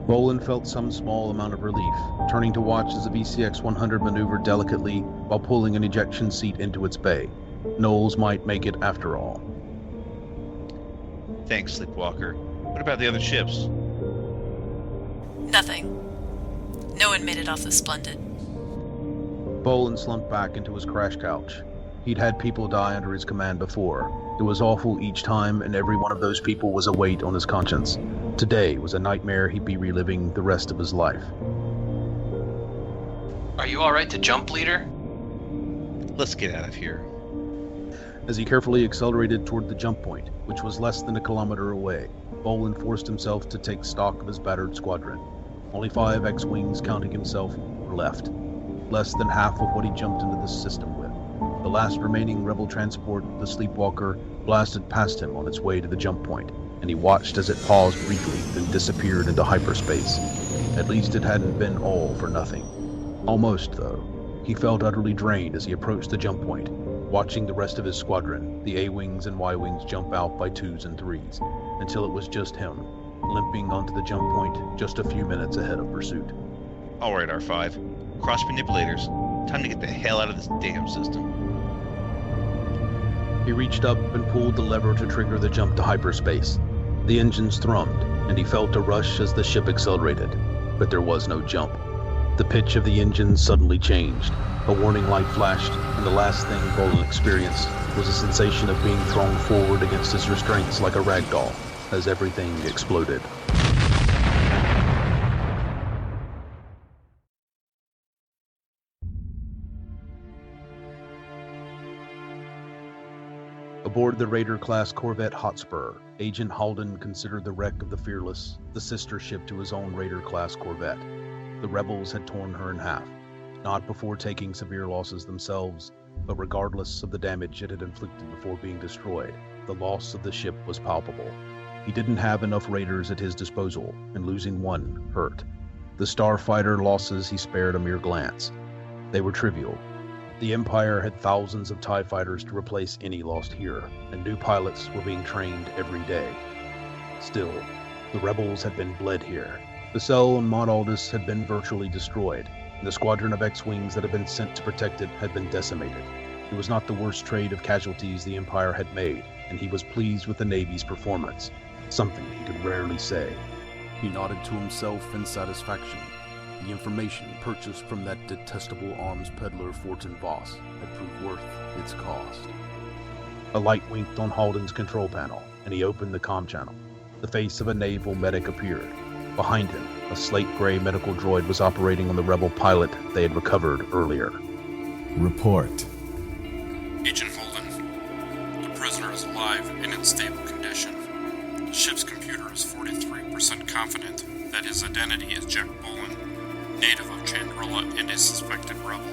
Bowlin felt some small amount of relief, turning to watch as the VCX-100 maneuvered delicately while pulling an ejection seat into its bay. Nols might make it after all. Thanks, Sleepwalker. What about the other ships? Nothing. No one made it off the Splendid. Bowlin slumped back into his crash couch. He'd had people die under his command before. It was awful each time, and every one of those people was a weight on his conscience. Today was a nightmare he'd be reliving the rest of his life. Are you alright to jump, leader? Let's get out of here. As he carefully accelerated toward the jump point, which was less than a kilometer away, Bowlin forced himself to take stock of his battered squadron. Only 5 X-Wings, counting himself, were left. Less than half of what he jumped into this system with. The last remaining rebel transport, the Sleepwalker, blasted past him on its way to the jump point, and he watched as it paused briefly, then disappeared into hyperspace. At least it hadn't been all for nothing. Almost, though. He felt utterly drained as he approached the jump point, watching the rest of his squadron, the A-Wings and Y-Wings, jump out by 2s and 3s, until it was just him, limping onto the jump point just a few minutes ahead of pursuit. Alright, R5. Cross manipulators. Time to get the hell out of this damn system. He reached up and pulled the lever to trigger the jump to hyperspace. The engines thrummed, and he felt a rush as the ship accelerated, but there was no jump. The pitch of the engine suddenly changed. A warning light flashed, and the last thing Bowlin experienced was a sensation of being thrown forward against his restraints like a rag doll, as everything exploded. Aboard the Raider-class corvette Hotspur, Agent Haldon considered the wreck of the Fearless the sister ship to his own Raider-class corvette. The rebels had torn her in half, not before taking severe losses themselves, but regardless of the damage it had inflicted before being destroyed, the loss of the ship was palpable. He didn't have enough Raiders at his disposal, and losing one hurt. The starfighter losses he spared a mere glance. They were trivial. The Empire had thousands of TIE fighters to replace any lost here, and new pilots were being trained every day. Still, the rebels had been bled here. The cell on Mount Aldous had been virtually destroyed, and the squadron of X-Wings that had been sent to protect it had been decimated. It was not the worst trade of casualties the Empire had made, and he was pleased with the Navy's performance, something he could rarely say. He nodded to himself in satisfaction. The information purchased from that detestable arms peddler Fortin Voss had proved worth its cost. A light winked on Haldon's control panel, and he opened the comm channel. The face of a naval medic appeared. Behind him, a slate-gray medical droid was operating on the rebel pilot they had recovered earlier. Report. Agent Holden, the prisoner is alive and in stable condition. The ship's computer is 43% confident that his identity is Jek Bowlin, native of Chandrilla and a suspected rebel.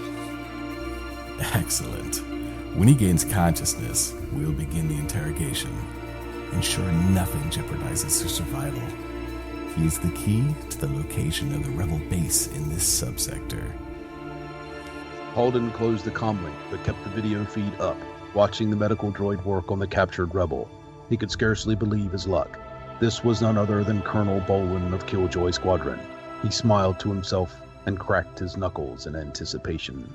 Excellent. When he gains consciousness, we'll begin the interrogation. Ensure nothing jeopardizes his survival. He is the key to the location of the rebel base in this subsector. Haldon closed the comm link, but kept the video feed up, watching the medical droid work on the captured rebel. He could scarcely believe his luck. This was none other than Colonel Bowlin of Killjoy Squadron. He smiled to himself and cracked his knuckles in anticipation.